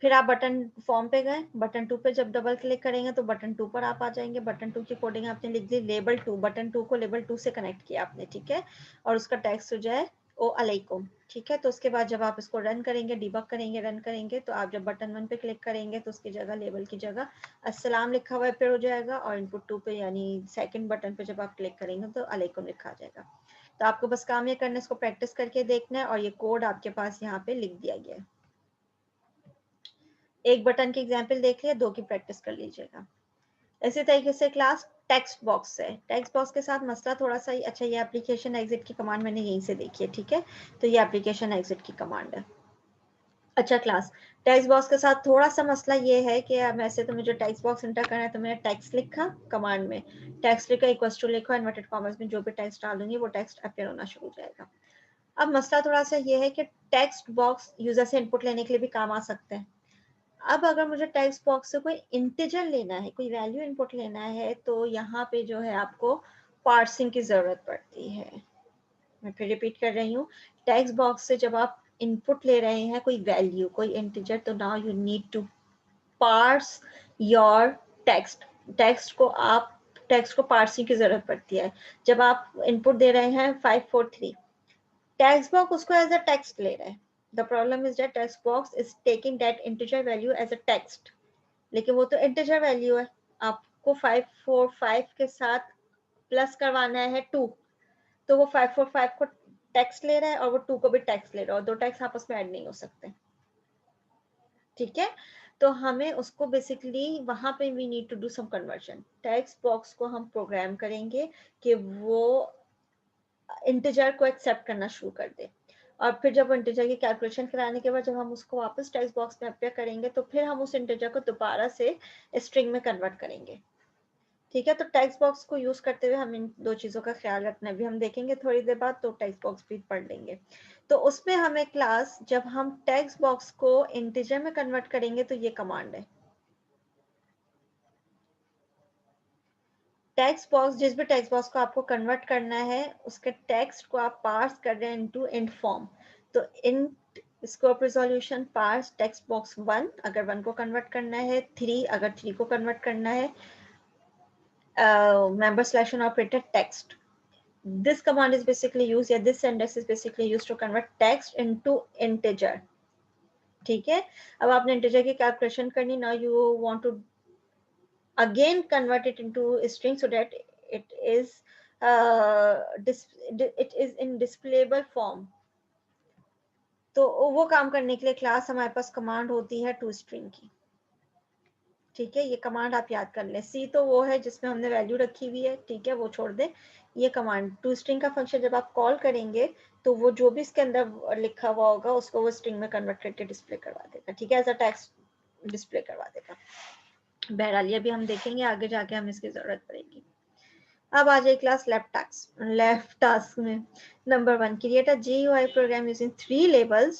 A: फिर आप बटन फॉर्म पे गए, बटन 2 पे जब डबल क्लिक करेंगे तो बटन 2 पर आप आ जाएंगे। बटन 2 की कोडिंग आपने लिख दी लेबल 2, बटन 2 को लेबल 2 से कनेक्ट किया आपने, ठीक है। और उसका टेक्स्ट हो जाए ओ अलैकुम, ठीक है। तो उसके बाद जब आप इसको रन करेंगे, डिबग करेंगे, रन करेंगे, तो आप जब बटन 1 पे क्लिक करेंगे तो उसकी जगह लेबल की जगह अस्सलाम लिखा हुआ फिर हो जाएगा, और इनपुट 2 पे यानी सेकंड बटन पे जब आप क्लिक करेंगे तो अलैकुम लिखा आ जाएगा। तो आपको बस काम ये करना है, इसको प्रैक्टिस करके देखना है, और ये कोड आपके पास यहाँ पे लिख दिया गया है। एक बटन की एग्जाम्पल देख लिया, दो की प्रैक्टिस कर लीजिएगा। इसी तरीके से क्लास टेक्स्ट बॉक्स है, टेक्स्ट बॉक्स के साथ मसला थोड़ा सा ही, अच्छा ये एप्लीकेशन एग्जिट की कमांड मैंने यहीं से देखी है, ठीक है। तो ये एप्लीकेशन एग्जिट की कमांड है। अच्छा क्लास टेक्स्ट बॉक्स के साथ थोड़ा सा मसला ये है कि वैसे तो मुझे टेक्स्ट बॉक्स इंटर करना है, तो मैंने टेक्स्ट लिखा कमांड में, टेक्स्ट लिखा इक्वल्स टू लिखा, इन्वर्टेड कॉमर्स में जो भी टेक्स्ट डालूंगी वो टेक्स्ट अपीयर होना शुरू हो जाएगा। अब मसला थोड़ा सा ये है कि टेक्स्ट बॉक्स यूजर से इनपुट लेने के लिए भी काम आ सकता है। अब अगर मुझे टेक्स्ट बॉक्स से कोई इंटीजर लेना है, कोई वैल्यू इनपुट लेना है, तो यहाँ पे जो है आपको पार्सिंग की जरूरत पड़ती है। मैं फिर रिपीट कर रही हूँ, टेक्स्ट बॉक्स से जब आप इनपुट ले रहे हैं कोई वैल्यू, कोई इंटीजर, तो now you need to parse your text को पार्सिंग की जरूरत पड़ती है। जब आप इनपुट दे रहे हैं 543, टेक्स्ट बॉक्स उसको एज अ टेक्स्ट ले रहा है। The problem is that text box is taking that integer value as a text, लेकिन वो तो इंटीजर वैल्यू है। आपको 545 के साथ प्लस करवाना है 2, तो वो 545 को टेक्स्ट ले रहा है और वो 2 को भी टेक्स्ट ले रहा है, और दो टेक्स्ट आपस में ऐड नहीं हो सकते। ठीक है, तो हमें उसको बेसिकली वहां पे we need to do some conversion. Text box को हम प्रोग्राम करेंगे कि वो इंटीजर को एक्सेप्ट करना शुरू कर दे, और फिर जब इंटीजर की कैलकुलेशन कराने के बाद जब हम उसको वापस टेक्स्ट बॉक्स में अपेयर करेंगे तो फिर हम उस इंटीजर को दोबारा से स्ट्रिंग में कन्वर्ट करेंगे। ठीक है, तो टेक्स्ट बॉक्स को यूज करते हुए हम इन दो चीजों का ख्याल रखना है। भी हम देखेंगे थोड़ी देर बाद, तो टेक्स्ट बॉक्स भी पढ़ लेंगे। तो उसमें हमें क्लास, जब हम टेक्स्ट बॉक्स को इंटीजर में कन्वर्ट करेंगे तो ये कमांड है। टेक्स्ट बॉक्स, जिस भी टेक्स्ट बॉक्स को आपको कन्वर्ट करना है उसके टेक्स्ट को आप पार्स कर रहे हैं इनटू इंट फॉर्म। तो int scope resolution parse text box 1 अगर 1 को कन्वर्ट करना है, 3 अगर 3 को कन्वर्ट करना है, member selection operator text. This command is basically used, yeah, this syntax is basically used to convert text into integer. ठीक है, अब आपने इंटीजर की कैलकुलेशन करनी, now you want to again convert it into a string so that it is it is in displayable form। तो वो काम करने के लिए क्लास हमारे पास कमांड होती है toString की। ठीक है, ये कमांड आप याद कर लें। सी तो वो है जिसमें हमने वैल्यू रखी हुई है, ठीक है, वो छोड़ दें। ये कमांड toString का फंक्शन जब आप कॉल करेंगे तो वो जो भी इसके अंदर लिखा हुआ होगा उसको वो स्ट्रिंग में कन्वर्ट करके डिस्प्ले करवा देगा। ठीक है, एज अ टेक्स्ट डिस्प्ले करवा देगा। बहरहाल ये भी हम देखेंगे आगे जाके, हमें इसकी जरूरत पड़ेगी। अब आ जाए क्लास लेफ्ट टास्क में। Number 1, create a GUI program using 3 labels.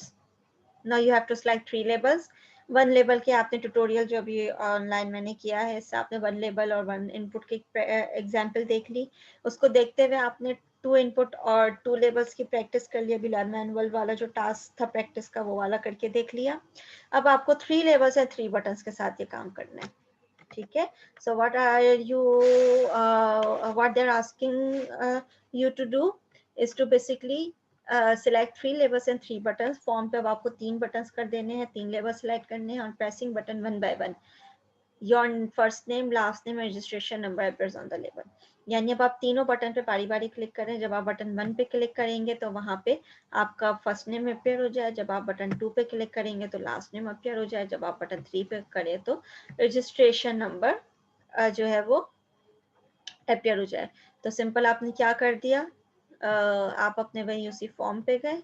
A: Now you have to select 3 labels. 1 label के आपने ट्यूटोरियल जो भी ऑनलाइन मैंने किया है, इससे आपने 1 लेबल और 1 इनपुट की एग्जांपल देख ली। उसको देखते हुए आपने 2 इनपुट और 2 लेबल्स की प्रैक्टिस कर लिया। बिला मैनुअल वाला जो टास्क था प्रैक्टिस का, वो वाला करके देख लिया। अब आपको 3 लेबल्स और 3 बटन्स के साथ ये काम करना है। ठीक है, so what are you what they're asking you to do is to basically select 3 labels and 3 buttons। Form पे अब आपको 3 बटन्स कर देने हैं, 3 लेबल सेलेक्ट करने हैं, और pressing button 1 by 1 your first name, last name, registration number appears on the label. यानी अब आप तीनों बटन पे बारी बारी क्लिक करें। जब आप बटन 1 पे क्लिक करेंगे तो वहां पे आपका फर्स्ट नेम अपीयर हो जाए, जब आप बटन 2 पे क्लिक करेंगे तो लास्ट नेम अपीयर हो जाए, जब आप बटन 3 पे करें तो रजिस्ट्रेशन नंबर जो है वो अपीयर हो जाए। तो सिंपल आपने क्या कर दिया, आप अपने वही उसी फॉर्म पे गए।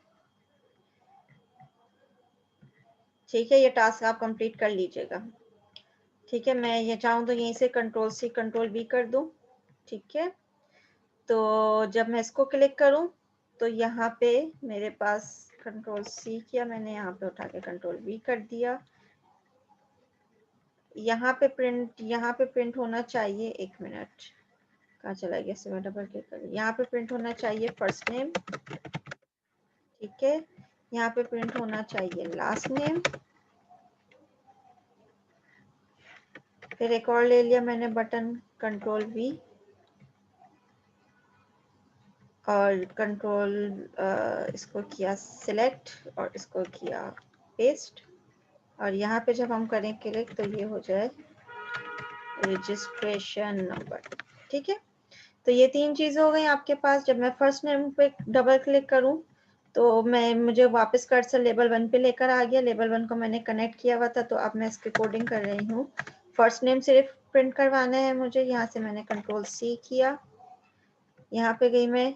A: ठीक है, ये टास्क आप कंप्लीट कर लीजिएगा। ठीक है, मैं ये चाहूँ तो यहीं से Ctrl+C Ctrl+V कर दूं। ठीक है, तो जब मैं इसको क्लिक करूं तो यहाँ पे मेरे पास Ctrl+C किया मैंने, यहाँ पे उठा के Ctrl+V कर दिया। यहाँ पे प्रिंट होना चाहिए, 1 मिनट, कहाँ चला गया, से मैं डबल क्लिक कर, यहाँ पे प्रिंट होना चाहिए फर्स्ट नेम। ठीक है, यहाँ पे प्रिंट होना चाहिए लास्ट नेम। फिर एक और ले लिया मैंने बटन, Ctrl+V और इसको किया सिलेक्ट और इसको किया पेस्ट, और यहाँ पे जब हम करें क्लिक तो ये हो जाए रजिस्ट्रेशन नंबर। ठीक है, तो ये 3 चीजें हो गई आपके पास। जब मैं फर्स्ट नेम पे डबल क्लिक करूं तो मुझे वापस कर्सर लेबल 1 पे लेकर आ गया। लेबल 1 को मैंने कनेक्ट किया हुआ था, तो अब मैं इसकी कोडिंग कर रही हूँ। फर्स्ट नेम सिर्फ प्रिंट करवाना है मुझे। यहाँ से मैंने Ctrl+C किया, यहाँ पे गई मैं,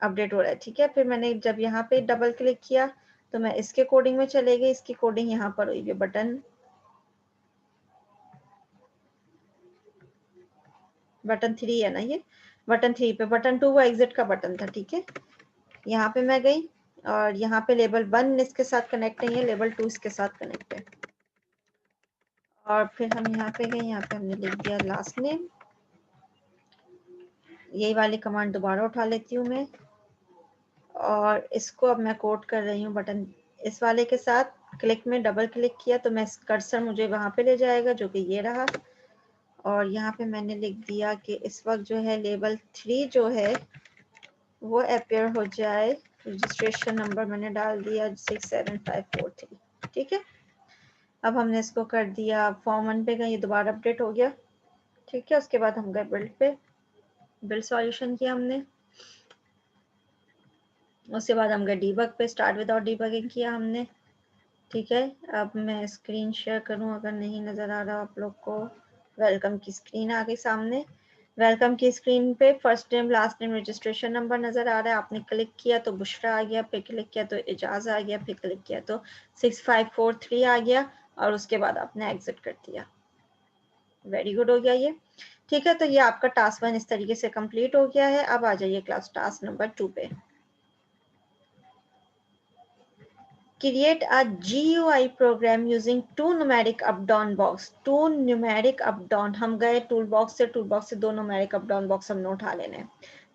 A: अपडेट हो रहा है। ठीक है, फिर मैंने जब यहाँ पे डबल क्लिक किया तो मैं इसके कोडिंग में चले गई। इसकी कोडिंग यहाँ पर हुई है, बटन 3 है ना, ये बटन 3 पे, बटन 2 वो एग्जिट का बटन था। ठीक है, यहाँ पे मैं गई और यहाँ पे लेबल 1 इसके साथ कनेक्ट नहीं है, लेबल 2 इसके साथ कनेक्ट है। और फिर हम यहाँ पे गए, यहाँ पे हमने लिख दिया लास्ट नेम। यही वाली कमांड दोबारा उठा लेती हूँ मैं, और इसको अब मैं कोड कर रही हूँ बटन इस वाले के साथ। क्लिक में डबल क्लिक किया तो मैं कर्सर मुझे वहां पे ले जाएगा, जो कि ये रहा। और यहाँ पे मैंने लिख दिया कि इस वक्त जो है लेवल 3 जो है वो अपेयर हो जाए। रजिस्ट्रेशन नंबर मैंने डाल दिया 67543। ठीक है, अब हमने इसको कर दिया फॉर्म 1 पे गए, ये दोबारा अपडेट हो गया। ठीक है, उसके बाद हम गए बिल्ड पे, बिल्ड सॉल्यूशन किया हमने। उसके बाद हम गए डीबग पे, स्टार्ट विदाउट डीबगिंग किया हमने। ठीक है, अब मैं स्क्रीन शेयर करूं, अगर नहीं नज़र आ रहा आप लोग को। वेलकम की स्क्रीन आ गई सामने। वेलकम की स्क्रीन पे first name last name registration number नज़र आ रहा है। आपने क्लिक किया तो बुशरा आ गया, फिर क्लिक किया तो एजाज आ गया, फिर क्लिक किया तो 6543 आ गया, और उसके बाद आपने एग्जिट कर दिया। वेरी गुड हो गया ये। ठीक है, तो ये आपका टास्क 1 इस तरीके से कंप्लीट हो गया है। अब आ जाइए क्लास टास्क नंबर 2 पे। Create a GUI program using two numeric up down box. Two numeric up down, हम गए toolbox से दो numeric up down box हमने उठा लेने हैं।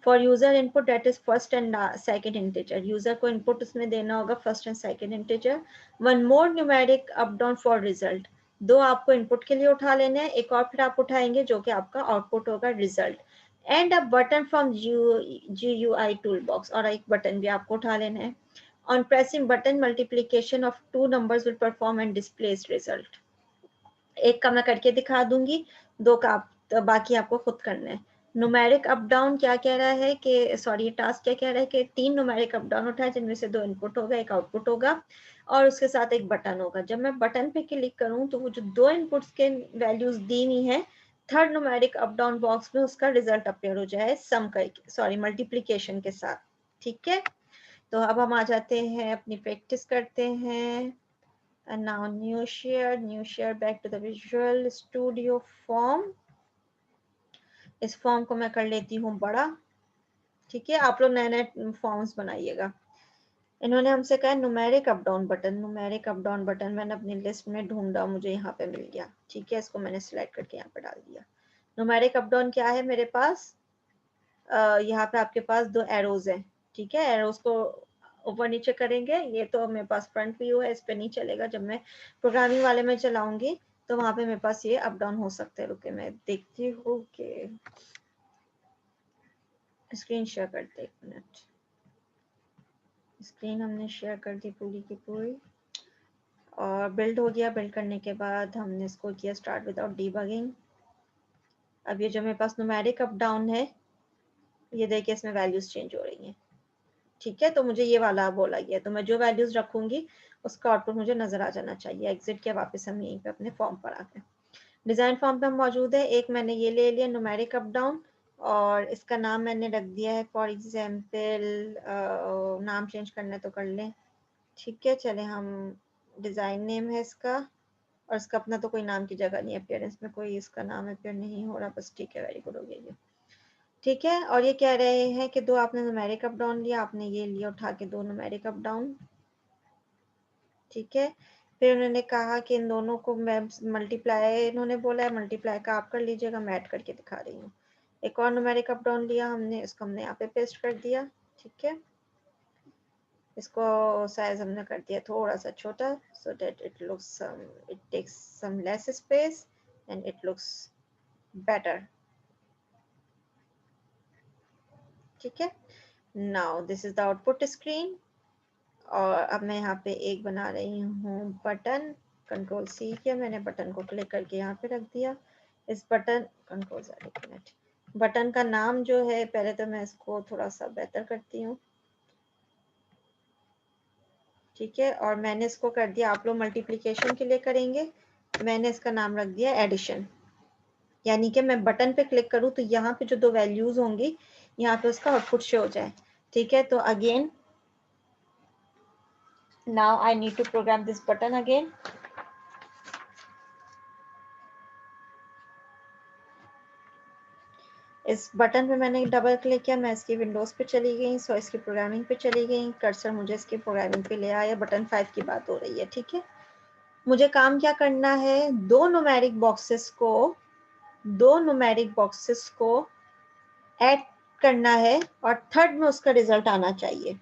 A: For user input that is first and second integer. User को input उसमें देना होगा first and second integer. One more numeric up down for result. दो आपको input के लिए उठा लेने हैं, एक और फिर आप उठाएंगे जो कि आपका output होगा result. And a button from GUI toolbox, और एक बटन भी आपको उठा लेना है। On pressing button, multiplication of two numbers will perform and displays result. एक का मैं करके दिखा दूंगी, दो का आप, तो बाकी आपको खुद करना है। न्यूमेरिक अप डाउन क्या कह रहा है कि सॉरी टास्क क्या कह रहा है कि 3 न्यूमेरिक अप डाउन उठाए जिनमें से 2 इनपुट होगा, एक आउटपुट होगा, और उसके साथ एक बटन होगा। जब मैं बटन पे क्लिक करूं तो वो जो 2 इनपुट्स के वैल्यूज दी हुई है third numeric up down box में उसका रिजल्ट अपेयर हो जाए सम करके, सॉरी मल्टीप्लीकेशन के साथ। ठीक है, तो अब हम आ जाते हैं, अपनी प्रैक्टिस करते हैं। and now new share back to the Visual Studio form। इस फॉर्म को मैं कर लेती हूँ बड़ा। ठीक है, आप लोग नए नए फॉर्म्स बनाइएगा। इन्होंने हमसे कहा numeric up down button, numeric up down button मैंने अपनी लिस्ट में ढूंढा, मुझे यहाँ पे मिल गया। ठीक है, इसको मैंने सिलेक्ट करके यहाँ पे डाल दिया। न्यूमेरिक अप डाउन क्या है मेरे पास, यहाँ पे आपके पास 2 एरोज हैं। ठीक है, एरोज को ऊपर नीचे करेंगे, ये तो मेरे पास फ्रंट व्यू है, इस पे नहीं चलेगा। जब मैं प्रोग्रामिंग वाले में चलाऊंगी तो वहां पे मेरे पास ये अप डाउन हो सकते हैं। रुके मैं देखती हूँ कि स्क्रीन शेयर करते, 1 मिनट। स्क्रीन हमने शेयर कर दी पूरी की पूरी, और बिल्ड हो गया। बिल्ड करने के बाद हमने इसको किया स्टार्ट विदाउट डीबगिंग। अब ये जो मेरे पास न्यूमेरिक अप डाउन है, ये देखिए इसमें वैल्यूज चेंज हो रही हैं। ठीक है, तो मुझे ये वाला बोला गया, तो मैं जो वैल्यूज रखूंगी उसका आउटपुट मुझे नजर आ जाना चाहिए। एग्जिट किया, वापस हम यहीं पे अपने फॉर्म पर आ गए। डिजाइन फॉर्म पे हम मौजूद है। एक मैंने ये ले लिया न्यूमेरिक अप डाउन, और इसका नाम मैंने रख दिया है फॉर एग्जाम्पल, नाम चेंज करना है तो कर लें। ठीक है, चले हम डिजाइन नेम है इसका, और इसका अपना तो कोई नाम की जगह नहीं, अपीयरेंस में कोई इसका नाम अपीयर नहीं हो रहा, बस ठीक है, वेरी गुड हो गया ये। ठीक है, और ये कह रहे हैं कि 2 आपने न्यूमेरिक अप डाउन लिया, आपने ये लिया उठा के 2 न्यूमेरिक अप डाउन। ठीक है, फिर उन्होंने कहा कि इन दोनों को मैं मल्टीप्लाई, इन्होंने बोला है मल्टीप्लाई का आप कर लीजिएगा, मैं ऐड करके दिखा रही हूँ। एक और न्यूमेरिक अप डाउन लिया हमने, इसको हमने यहाँ पे पेस्ट कर दिया। ठीक है, इसको साइज हमने कर दिया थोड़ा सा छोटा, so that it looks it takes some less space and it looks better. ठीक है, now this is the output screen, और अब मैं यहाँ पे एक बना रही हूँ बटन। कंट्रोल सी किया मैंने, बटन को क्लिक करके यहाँ पे रख दिया। इस button control Z, 1 minute. Button का नाम जो है, पहले तो मैं इसको थोड़ा सा बेहतर करती हूँ। ठीक है, और मैंने इसको कर दिया, आप लोग मल्टीप्लिकेशन के लिए करेंगे, मैंने इसका नाम रख दिया एडिशन। यानी कि मैं बटन पे क्लिक करूँ तो यहाँ पे जो 2 वैल्यूज होंगी यहाँ पे उसका आउटपुट शो हो जाए। ठीक है, तो again now I need to program this button again। इस बटन पे मैंने डबल क्लिक किया, मैं इसकी विंडोज पे चली गई, सो इसकी प्रोग्रामिंग पे चली गई, कर्सर मुझे इसकी प्रोग्रामिंग पे ले आया। बटन 5 की बात हो रही है। ठीक है, मुझे काम क्या करना है, 2 न्यूमेरिक बॉक्सेस को ऐड करना है, और थर्ड में उसका रिजल्ट आना चाहिए।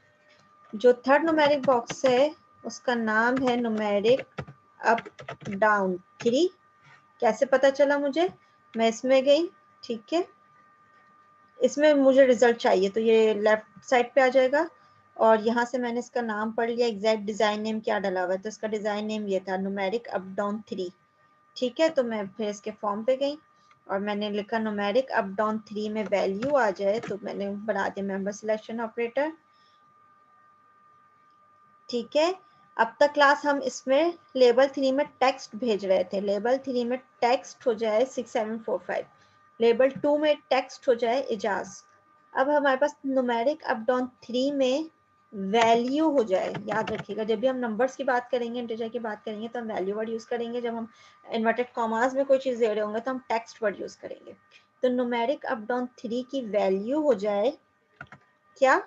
A: जो थर्ड न्यूमेरिक बॉक्स है उसका नाम है न्यूमेरिक अप डाउन 3। कैसे पता चला मुझे, मैं इसमें गई, ठीक है, इसमें मुझे रिजल्ट चाहिए तो ये लेफ्ट साइड पे आ जाएगा। और यहाँ से मैंने इसका नाम पढ़ लिया, एग्जैक्ट डिजाइन नेम क्या डाला हुआ है, तो इसका डिजाइन नेम ये था, न्यूमेरिक अप डाउन 3। ठीक है, तो मैं फिर इसके फॉर्म पे गई और मैंने लिखा न्यूमेरिक अप डाउन 3 में वैल्यू आ जाए, तो मैंने बना दिया मेंबर सिलेक्शन ऑपरेटर। ठीक है, अब तक क्लास हम इसमें लेवल 3 में टेक्स्ट भेज रहे थे, लेवल 3 में टेक्स्ट हो जाए 6745, लेवल 2 में टेक्स्ट हो जाए इजाज। अब हमारे पास न्यूमेरिक अप डाउन 3 में वैल्यू हो जाए। याद रखिएगा, जब भी हम नंबर्स की बात करेंगे, इंटीजर की बात करेंगे, तो हम वैल्यू वर्ड यूज करेंगे। जब हम इन्वर्टेड कॉमास में कोई चीज दे रहे होंगे तो हम टेक्स्ट वर्ड यूज करेंगे। तो न्यूमेरिक अप डाउन 3 की वैल्यू हो जाए क्या,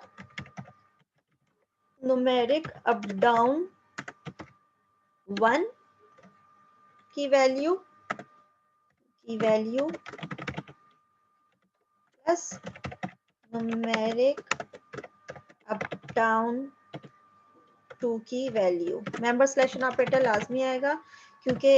A: न्यूमेरिक अप डाउन 1 की value plus numeric up down 2 की वैल्यू। मेंबर सिलेक्शन ऑपरेटर लाजमी आएगा क्योंकि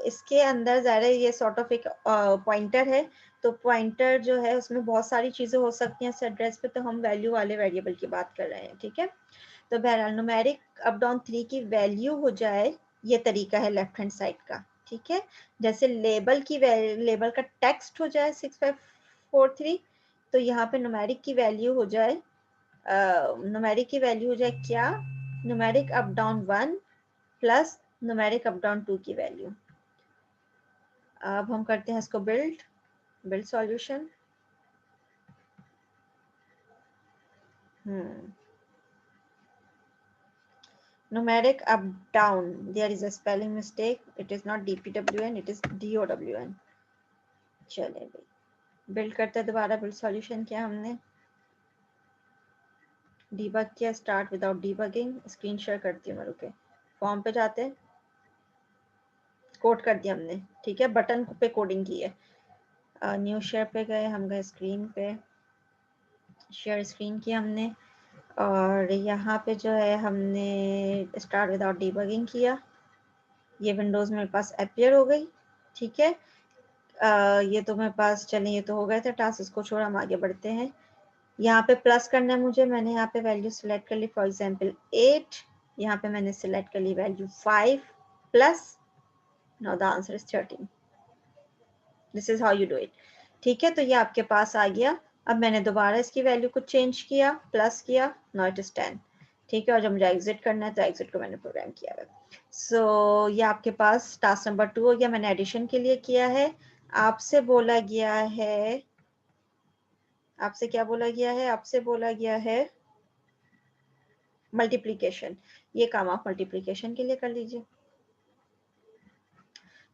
A: इसके अंदर ज़ाहिर है ये सॉर्ट ऑफ एक पॉइंटर है, तो पॉइंटर जो है उसमें बहुत सारी चीज़ें हो सकती हैं इस एड्रेस पे, तो हम वैल्यू वाले वेरिएबल की बात कर रहे हैं। ठीक है, तो बहरहाल न्यूमेरिक अप डाउन 3 की वैल्यू हो जाए, ये तरीका है लेफ्ट हैंड साइड का। ठीक है, जैसे लेबल का टेक्स्ट हो जाए 6543, तो यहाँ पे न्यूमेरिक की वैल्यू हो जाए, न्यूमेरिक की वैल्यू हो जाए क्या, numeric up down 1 plus numeric up down 2 की वैल्यू। अब हम करते हैं इसको build solution. Numeric up down, there is a spelling mistake, it is not dpwn, it is down। चले भाई, बिल्ड करते हैं दोबारा। बिल्ड सॉल्यूशन किया हमने, डीबग किया, start without debugging, screen share करती हूँ मैं, रुके, फॉर्म पे जाते हैं, कोड कर दिया हमने। ठीक है, बटन पे कोडिंग की है। न्यू शेयर पे गए, हम गए स्क्रीन पे, शेयर स्क्रीन की हमने, और यहाँ पे जो है हमने स्टार्ट विदाउट डीबगिंग किया, ये विंडोज़ मेरे पास अपीयर हो गई। ठीक है, ये तो मेरे पास, चलें ये तो हो गए थे टास्क, इसको छोड़ हम आगे बढ़ते हैं। यहाँ पे प्लस करना है मुझे, मैंने यहाँ पे वैल्यू सिलेक्ट कर ली, फॉर एग्जांपल 8, यहाँ पे मैंने सिलेक्ट कर ली value 5 plus, now the answer is 13। This is how you do it. ठीक है, तो ये आपके पास आ गया। अब मैंने दोबारा इसकी वैल्यू को चेंज किया, प्लस किया, नाउ इट इज 10। ठीक है, और जब मुझे एग्जिट करना है तो एग्जिट को मैंने प्रोग्राम किया है। सो ये आपके पास टास्क नंबर 2 हो गया, मैंने एडिशन के लिए किया है। आपसे बोला गया है, आपसे क्या बोला गया है, आपसे बोला गया है मल्टीप्लिकेशन, ये काम आप मल्टीप्लिकेशन के लिए कर लीजिए।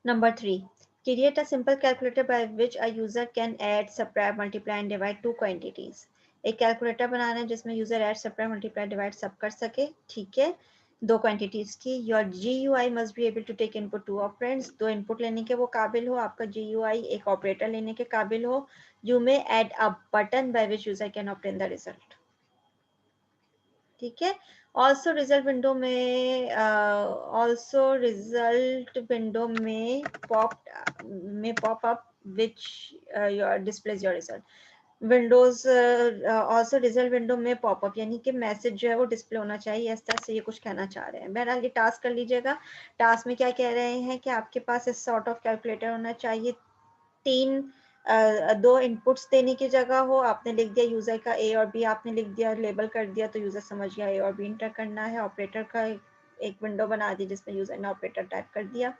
A: Number 3, create a simple calculator by which a user can add, subtract, multiply and divide two quantities। एक कैलकुलेटर बनाना है जिसमें user add, subtract, multiply, divide सब कर सके। ठीक है, दो क्वांटिटीज की। Your GUI must be able to take input two operands, दो इनपुट लेने के वो काबिल हो, आपका GUI एक ऑपरेटर लेने के काबिल हो। You may add a button by which user can obtain the result. ठीक है, ऑल्सो रिजल्ट विंडो में, pop up which your displays your result. Windows also result window में पॉपअप, यानी कि मैसेज जो है वो डिस्प्ले होना चाहिए, इस तरह से ये कुछ कहना चाह रहे हैं। बहरहाल ये टास्क कर लीजिएगा। टास्क में क्या कह रहे हैं कि आपके पास इस सॉर्ट ऑफ कैलकुलेटर होना चाहिए, दो इनपुट्स देने की जगह हो, आपने लिख दिया यूजर का ए और बी, आपने लिख दिया, लेबल कर दिया, तो यूजर समझ गया ए और बी इंटर करना है। ऑपरेटर का एक विंडो बना दी जिसमें यूजर ने ऑपरेटर टाइप कर दिया,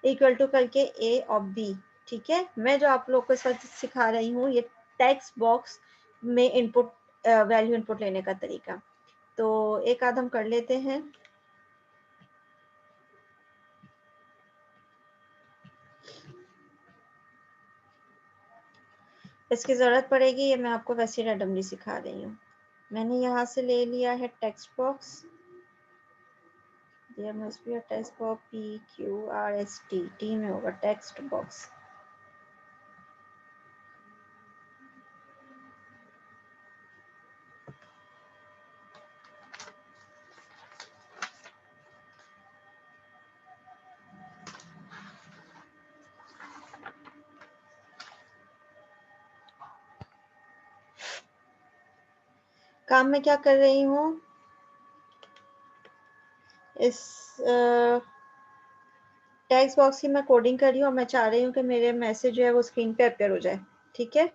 A: इक्वल टू करके ए और बी। ठीक है, मैं जो आप लोग को इस वक्त सिखा रही हूँ ये टेक्स्ट बॉक्स में इनपुट, वैल्यू इनपुट लेने का तरीका। तो एक आध हम कर लेते हैं। इसकी ज़रूरत पड़ेगी, ये मैं आपको वैसे रैंडमली सिखा रही हूँ। मैंने यहाँ से ले लिया है text box, there must be a text box, PQRST, T में होगा टेक्स्ट बॉक्स। काम मैं क्या कर रही हूँ, इस टेक्स्ट बॉक्स की मैं कोडिंग कर रही हूँ और मैं चाह रही हूँ कि मेरे मैसेज जो है वो स्क्रीन पे अपीयर हो जाए। ठीक है,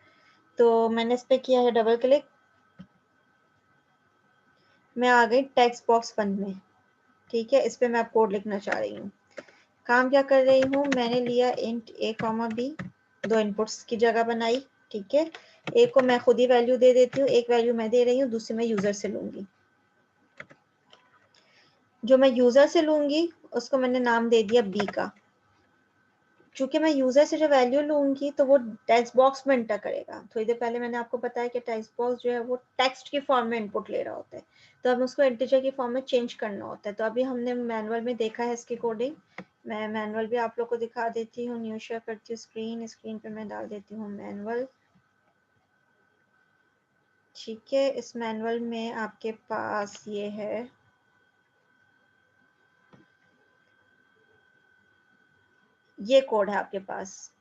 A: तो मैंने इस पे किया है डबल क्लिक, मैं आ गई टेक्स्ट बॉक्स 1 में। ठीक है, इस पे मैं अब कोड लिखना चाह रही हूँ। काम क्या कर रही हूँ, मैंने लिया इंट a, b, दो इनपुट्स की जगह बनाई। ठीक है, एक को मैं खुद ही वैल्यू दे देती हूँ, एक वैल्यू मैं दे रही हूँ, दूसरी मैं यूजर से लूंगी। जो मैं यूजर से लूंगी उसको मैंने नाम दे दिया b का। चूंकि मैं यूजर से जो वैल्यू लूंगी तो वो टेक्स्ट बॉक्स में एंटर करेगा। थोड़ी देर पहले मैंने आपको बताया कि टेक्स्ट बॉक्स जो है वो टेक्स्ट की फॉर्म में इनपुट ले रहा होता है, तो हमें उसको इंटीजर की फॉर्म में चेंज करना होता है। तो अभी हमने मैनुअल में देखा है इसकी कोडिंग, मैं मैनुअल भी आप लोग को दिखा देती हूँ। न्यू शेयर करती हूँ स्क्रीन, स्क्रीन पे मैं डाल देती हूँ मैनुअल। ठीक है, इस मैनुअल में आपके पास ये है, ये कोड है आपके पास।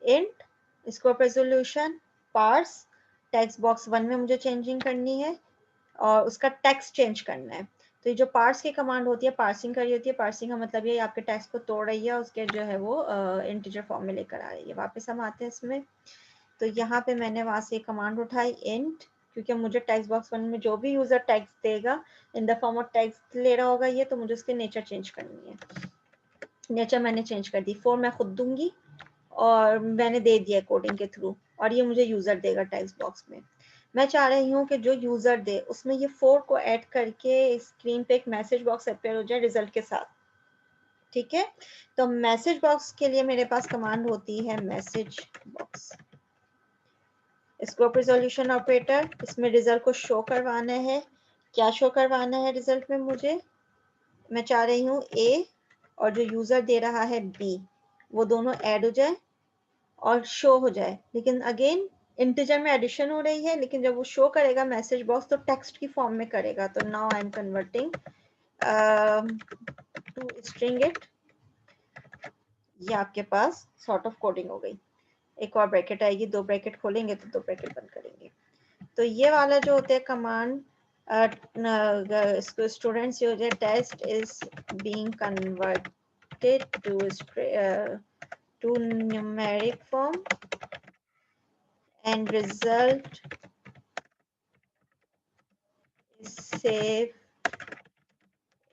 A: Int scope resolution parse, text box 1 में मुझे चेंजिंग करनी है और उसका टेक्स्ट चेंज करना है। तो ये जो पार्स की कमांड होती है, पार्सिंग करी होती है। पार्सिंग का मतलब ये आपके टेक्स्ट को तोड़ रही है, उसके जो है वो इंटीजर फॉर्म में लेकर आ रही है। वापस हम आते हैं इसमें, तो यहाँ पे मैंने वहां से कमांड उठाई इंट, क्योंकि मुझे टेक्स्ट बॉक्स 1 में जो भी यूजर टेक्स्ट देगा in the form of text ले रहा होगा ये, तो मुझे उसके नेचर चेंज करनी है। नेचर मैंने चेंज कर दी, 4 मैं खुद दूंगी और मैंने दे दिया कोडिंग के थ्रू, और ये मुझे यूजर देगा टेक्स्ट बॉक्स में। मैं चाह रही हूँ कि जो यूजर दे उसमें ये 4 को ऐड करके स्क्रीन पे एक मैसेज बॉक्स अपीयर हो जाए रिजल्ट के साथ। ठीक है, तो मैसेज बॉक्स के लिए मेरे पास कमांड होती है message box scope resolution operator. इसमें रिजल्ट को शो करवाना है। क्या शो करवाना है रिजल्ट में मुझे, मैं चाह रही हूँ ए और जो यूजर दे रहा है बी, वो दोनों ऐड हो जाए और शो हो जाए। लेकिन अगेन इंटीजर में एडिशन हो रही है, लेकिन जब वो शो करेगा मैसेज बॉक्स तो टेक्स्ट की फॉर्म में करेगा। तो now I am converting to string it. ये आपके पास सॉर्ट ऑफ कोडिंग हो गई। एक और ब्रैकेट आएगी, दो ब्रैकेट खोलेंगे तो दो ब्रैकेट बंद करेंगे। तो ये वाला जो होता है कमांड, स्टूडेंट्स जो है test is being converted to numeric form and result is saved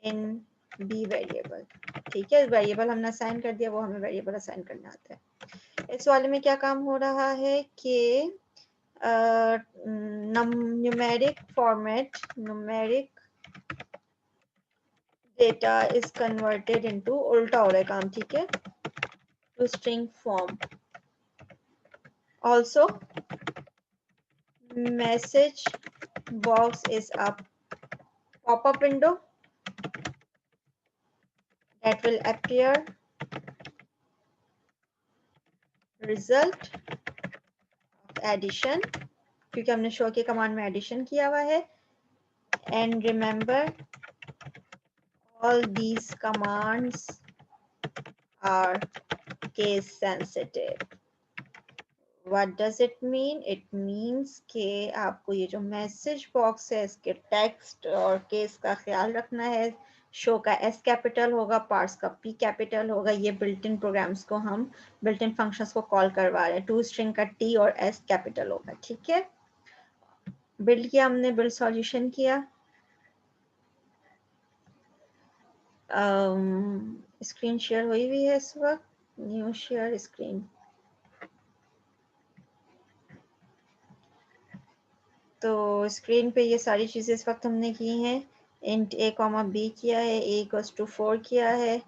A: in b variable. ठीक है, वेरिएबल हमने असाइन कर दिया, वो हमें वेरिएबल असाइन करना आता है। इस वाले में क्या काम हो रहा है कि numeric format, numeric data is converted into, उल्टा हो रहा है काम। ठीक है, to string form. Also message box is a pop-up window that will appear result addition, क्योंकि हमने शो के कमांड में एडिशन किया हुआ है। And remember all these commands are case sensitive. What does it mean, it means कि आपको ये जो मैसेज बॉक्स है इसके टेक्स्ट और केस का ख्याल रखना है। शो का एस कैपिटल होगा, पार्स का पी कैपिटल होगा। ये बिल्ट इन प्रोग्राम्स को हम बिल्ट इन फंक्शंस को कॉल करवा रहे हैं। टू स्ट्रिंग का टी और एस कैपिटल होगा। ठीक है, बिल्ड किया हमने, बिल्ड सॉल्यूशन किया। स्क्रीन शेयर हुई हुई है इस वक्त, न्यू शेयर स्क्रीन। तो स्क्रीन पे ये सारी चीजें इस वक्त हमने की हैं। इंट a कॉमा b किया है, a इक्वल्स टू 4 किया है,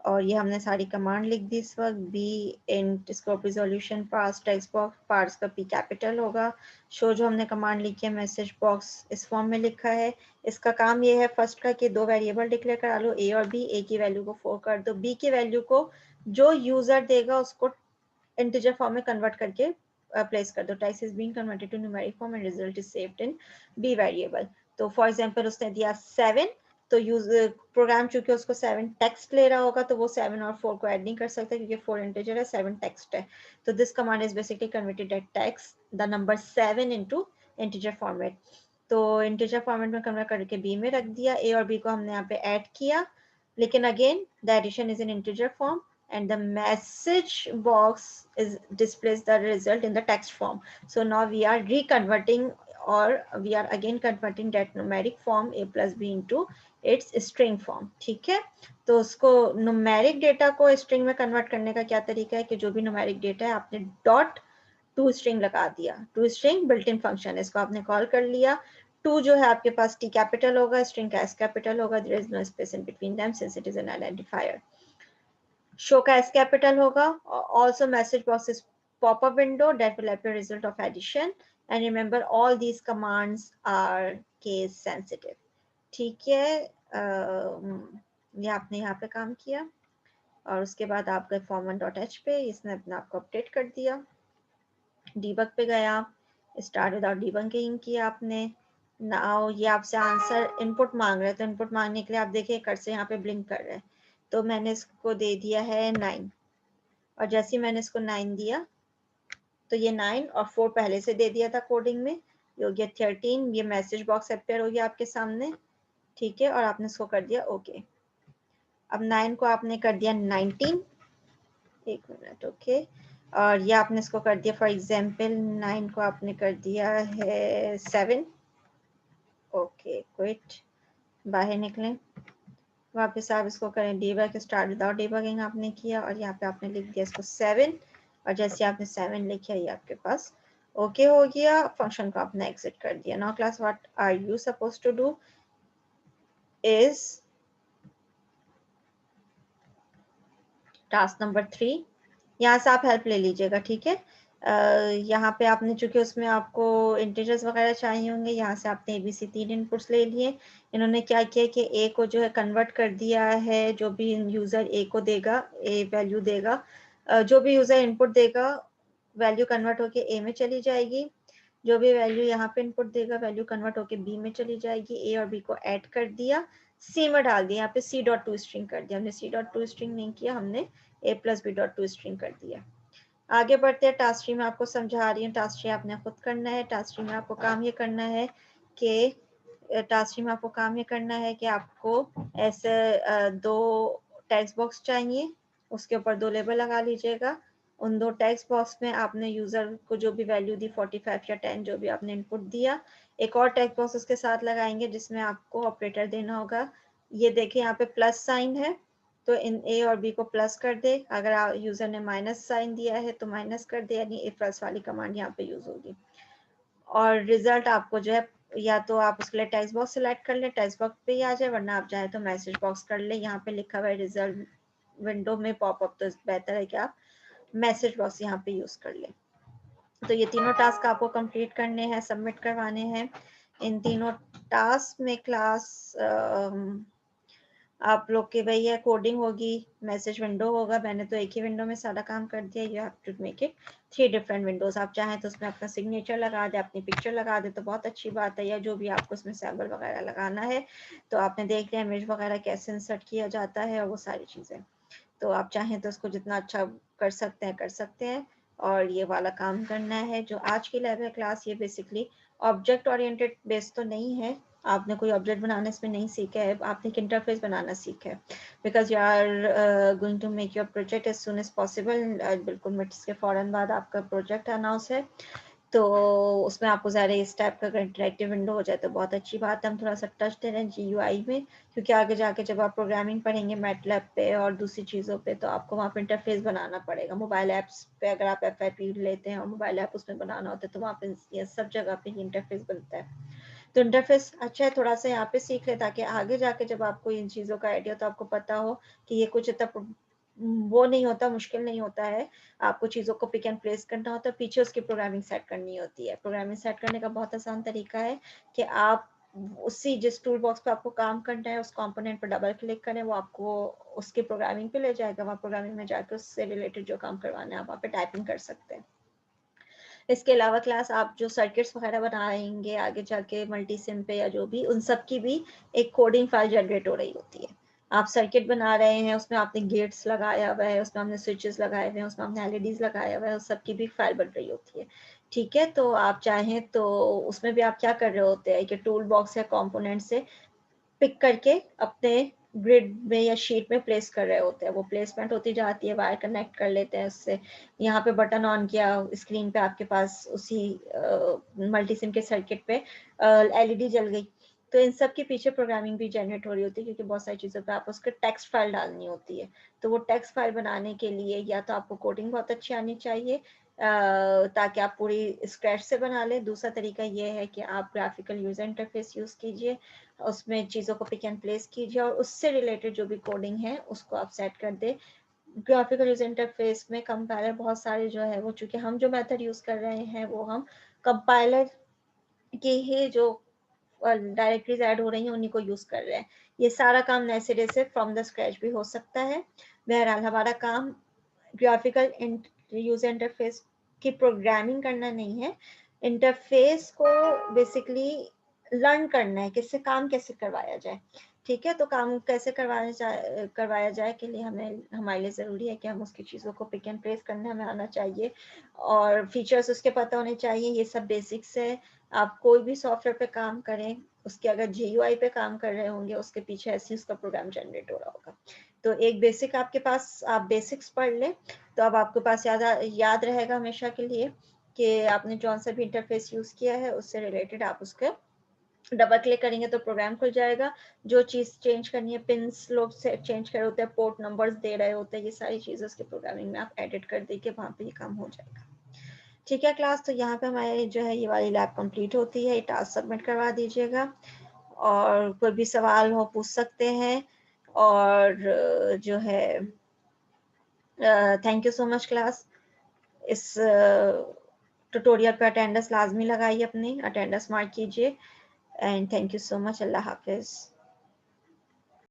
A: और ये हमने सारी कमांड लिख दी इस वक्त। b int scope resolution parse text box, parse का p कैपिटल होगा। शो जो हमने कमांड लिखी है मैसेज बॉक्स इस फॉर्म में लिखा है। इसका काम ये है फर्स्ट का कि दो वेरिएबल डिक्लेयर करा लो, a और b। a की वैल्यू को 4 कर दो, b की वैल्यू को जो यूजर देगा उसको इंटीजर फॉर्म में कन्वर्ट करके प्लेस कर दो। Text is being converted to numeric form and result is saved in b variable. तो फॉर एग्जांपल उसने दिया 7, तो यूज प्रोग्राम चूंकि उसको 7 टेक्स्ट ले रहा होगा तो वो 7 और 4 को ऐड नहीं कर सकता क्योंकि 4 इंटीजर है, 7 टेक्स्ट है। तो this command is basically converted that text the number 7 into integer format. तो इंटीजर फॉर्मेट में कन्वर्ट करके बी में रख दिया, ए और बी को हमने यहाँ पे ऐड किया, लेकिन again the addition is in integer form and the message box is displays the result in the text form. So now we are reconverting or we are again converting that numeric form a plus b into its string form. ठीक है, तो उसको numeric data को string में convert करने का क्या तरीका है कि जो भी numeric data है आपने dot to string लगा दिया, to string built in function है, इसको आपने कॉल कर लिया। टू जो है आपके पास t कैपिटल होगा, string का s कैपिटल होगा, there is no space in between them since it is an identifier। Show का एस कैपिटल होगा। Also message box is pop up window that will appear result of addition and remember all these commands are case sensitive. ठीक है, ये आपने यहाँ पे काम किया और उसके बाद आप गए form1.h पे, इसने अपना आपको अपडेट कर दिया। डीबग पे गया, स्टार्ट विदाउट डीबगिंग किया आपने। नाउ ये आपसे आंसर इनपुट मांग रहे हैं, तो इनपुट मांगने के लिए आप देखिए कर्सर यहाँ पे ब्लिंक कर रहे हैं, तो मैंने इसको दे दिया है 9 और जैसे ही मैंने इसको 9 दिया तो ये 9 और 4 पहले से दे दिया था कोडिंग में, ये हो गया 13। ये मैसेज बॉक्स अपेयर हो गया आपके सामने, ठीक है, और आपने इसको कर दिया ओके। अब 9 को आपने कर दिया 19, एक मिनट, ओके, और ये आपने इसको कर दिया फॉर एग्जांपल 9 को आपने कर दिया है 7, ओके, क्विट, बाहर निकलें, वापस आप इसको करें डीबग, स्टार्ट विदाउट डीबगिंग आपने किया और यहाँ पे आपने लिख दिया इसको 7 और जैसे आपने 7 लिखा ये आपके पास ओके हो गया, फंक्शन को आपने एग्जिट कर दिया। Now class what are you suppose to do is task number 3, यहाँ से आप हेल्प ले लीजिएगा, ठीक है। यहाँ पे आपने चूंकि उसमें आपको इंटीजर्स वगैरह चाहिए होंगे, यहाँ से आपने ABC 3 इनपुट्स ले लिए। इन्होंने क्या किया कि ए को जो है कन्वर्ट कर दिया है, जो भी यूजर ए को देगा, ए वैल्यू देगा, जो भी यूजर इनपुट देगा वैल्यू कन्वर्ट होके ए में चली जाएगी, जो भी वैल्यू यहाँ पे इनपुट देगा वैल्यू कन्वर्ट होके बी में चली जाएगी। ए और बी को ऐड कर दिया, सी में डाल दिया, यहाँ पे सी डॉट टू स्ट्रिंग कर दिया, हमने सी डॉट टू स्ट्रिंग नहीं किया, हमने A plus B dot to string कर दिया। आगे बढ़ते हैं, टास्क ट्री में आपको समझा रही हूँ, टास्क ट्री आपने खुद करना है। टास्क ट्री में आपको काम ये करना है कि आपको ऐसे 2 टेक्स्ट बॉक्स चाहिए, उसके ऊपर 2 लेबल लगा लीजिएगा। उन 2 टेक्स्ट बॉक्स में आपने यूजर को जो भी वैल्यू दी 45 या 10 जो भी आपने इनपुट दिया, एक और टेक्स्ट बॉक्स उसके साथ लगाएंगे जिसमें आपको ऑपरेटर देना होगा। ये देखिए यहाँ पे प्लस साइन है, तो इन ए और बी को प्लस कर दे, अगर यूजर ने माइनस साइन दिया है तो माइनस कर दे, यानी ए प्लस वाली कमांड यहाँ पे यूज होगी। और रिजल्ट आपको जो है या तो आप उसके लिए टेक्स्ट बॉक्स सिलेक्ट कर ले, टेक्स्ट बॉक्स पे ही आ जाए, वरना आप चाहे तो मैसेज बॉक्स कर ले, यहाँ पे लिखा हुआ है रिजल्ट विंडो में पॉपअप, तो बेहतर है कि आप मैसेज बॉक्स यहाँ पे यूज कर ले। तो ये तीनों टास्क आपको कंप्लीट करने हैं, सबमिट करवाने हैं। इन तीनों टास्क में क्लास आप लोग के भैया कोडिंग होगी, मैसेज विंडो होगा, मैंने तो एक ही विंडो में सारा काम कर दिया। You have to make it 3 different windows. आप चाहें तो उसमें अपना सिग्नेचर लगा दे, अपनी पिक्चर लगा दे तो बहुत अच्छी बात है, या जो भी आपको उसमें सैम्पल वगैरह लगाना है। तो आपने देख लिया इमेज वगैरह कैसे इंसर्ट किया जाता है और वो सारी चीज़ें, तो आप चाहें तो उसको जितना अच्छा कर सकते हैं। और ये वाला काम करना है जो आज की लैब है क्लास, ये बेसिकली ऑब्जेक्ट ओरिएंटेड बेस्ड तो नहीं है, आपने कोई ऑब्जेक्ट बनाना इसमें नहीं सीखा है, आपने एक इंटरफेस बनाना सीखा है, because you are going to make your project as soon as possible. बिल्कुल मिनट्स के फौरन बाद आपका प्रोजेक्ट अनाउंस है, तो उसमें आपको ज़्यादा इस टाइप का इंटरेक्टिव विंडो हो जाए तो बहुत अच्छी बात है। हम थोड़ा सा टच दे रहे हैं GUI में, क्योंकि आगे जाके जब आप प्रोग्रामिंग पढ़ेंगे मैटलैब पे और दूसरी चीज़ों पे, तो आपको वहाँ पे इंटरफेस बनाना पड़ेगा। मोबाइल ऐप्स पे अगर आप FIP लेते हैं और मोबाइल ऐप उसमें बनाना होता है तो वहाँ पे ये सब जगह पे ही इंटरफेस बनता है। तो इंटरफेस अच्छा है, थोड़ा सा यहाँ पे सीख ले ताकि आगे जाके जब आपको इन चीज़ों का आइडिया तो आपको पता हो कि ये कुछ इतना वो नहीं होता, मुश्किल नहीं होता है। आपको चीज़ों को पिक एंड प्लेस करना होता है, पीछे उसकी प्रोग्रामिंग सेट करनी होती है। प्रोग्रामिंग सेट करने का बहुत आसान तरीका है कि आप उसी जिस टूल बॉक्स पे आपको काम करना है उस कंपोनेंट पर डबल क्लिक करें, वो आपको उसकी प्रोग्रामिंग पे ले जाएगा। वहाँ प्रोग्रामिंग में जाकर उससे रिलेटेड जो काम करवाना है आप वहाँ पे टाइपिंग कर सकते हैं। इसके अलावा क्लास आप जो सर्किट्स वगैरह बनाएंगे आगे जाके मल्टी सिम पे या जो भी, उन सब की भी एक कोडिंग फाइल जनरेट हो रही होती है। आप सर्किट बना रहे हैं, उसमें आपने गेट्स लगाया हुआ है, उसमें आपने स्विचेस लगाए हुए हैं, उसमें आपने एलईडीज लगाया हुआ है, उस सब की भी फाइल बन रही होती है। ठीक है, तो आप चाहें तो उसमें भी आप क्या कर रहे होते हैं कि टूल बॉक्स या कंपोनेंट से पिक करके अपने ग्रिड में या शीट में प्लेस कर रहे होते हैं। वो प्लेसमेंट होती जाती है, वायर कनेक्ट कर लेते हैं उससे। यहाँ पे बटन ऑन किया, स्क्रीन पे आपके पास उसी मल्टी सिम के सर्किट पे एलईडी जल गई। तो इन सब के पीछे प्रोग्रामिंग भी जनरेट हो रही होती है, क्योंकि बहुत सारी चीज़ों पे आप उसके टेक्स्ट फाइल डालनी होती है। तो वो टेक्स्ट फाइल बनाने के लिए या तो आपको कोडिंग बहुत अच्छी आनी चाहिए ताकि आप पूरी स्क्रैच से बना लें। दूसरा तरीका ये है कि आप ग्राफिकल यूजर इंटरफेस यूज़ कीजिए, उसमें चीज़ों को पिक एंड प्लेस कीजिए और उससे रिलेटेड जो भी कोडिंग है उसको आप सेट कर दे। ग्राफिकल यूजर इंटरफेस में कंपाइलर बहुत सारे जो है वो, चूंकि हम जो मेथड यूज कर रहे हैं वो हम कंपाइलर के ही जो डायरेक्टरीज ऐड हो रही हैं उन्हीं को यूज कर रहे हैं। ये सारा काम नए सिरे से फ्रॉम द स्क्रैच भी हो सकता है। बहरहाल हमारा काम ग्राफिकल यूजर इंटरफेस की प्रोग्रामिंग करना नहीं है, इंटरफेस को बेसिकली लर्न करना है, किससे काम कैसे करवाया जाए। ठीक है, तो काम कैसे करवाया जाए के लिए हमें, हमारे लिए ज़रूरी है कि हम उसकी चीज़ों को पिक एंड प्लेस करने हमें आना चाहिए और फीचर्स उसके पता होने चाहिए। ये सब बेसिक्स है। आप कोई भी सॉफ्टवेयर पे काम करें, उसके अगर जीयूआई पे काम कर रहे होंगे, उसके पीछे ऐसे उसका प्रोग्राम जनरेट हो रहा होगा। तो एक बेसिक आपके पास, आप बेसिक्स पढ़ लें तो अब आपके पास याद रहेगा हमेशा के लिए कि आपने जौन सा भी इंटरफेस यूज़ किया है उससे रिलेटेड आप उसके डबल क्लिक करेंगे तो प्रोग्राम खुल जाएगा। जो चीज़ चेंज करनी है, पिंस लोग से चेंज कर रहे होते हैं, पोर्ट नंबर्स दे रहे होते हैं, ये सारी चीज़ें उसके प्रोग्रामिंग में आप एडिट कर देंगे, वहाँ पे ये काम हो जाएगा। ठीक है क्लास, तो यहाँ पे हमारे जो है ये वाली लैब कंप्लीट होती है। ये टास्क सबमिट करवा दीजिएगा और कोई भी सवाल हो पूछ सकते हैं। और जो है thank you so much class. इस ट्यूटोरियल पे अटेंडेंस लाजमी लगाइए, अपनी अटेंडेंस मार्क कीजिए। And thank you so much. अल्लाह हाफिज़।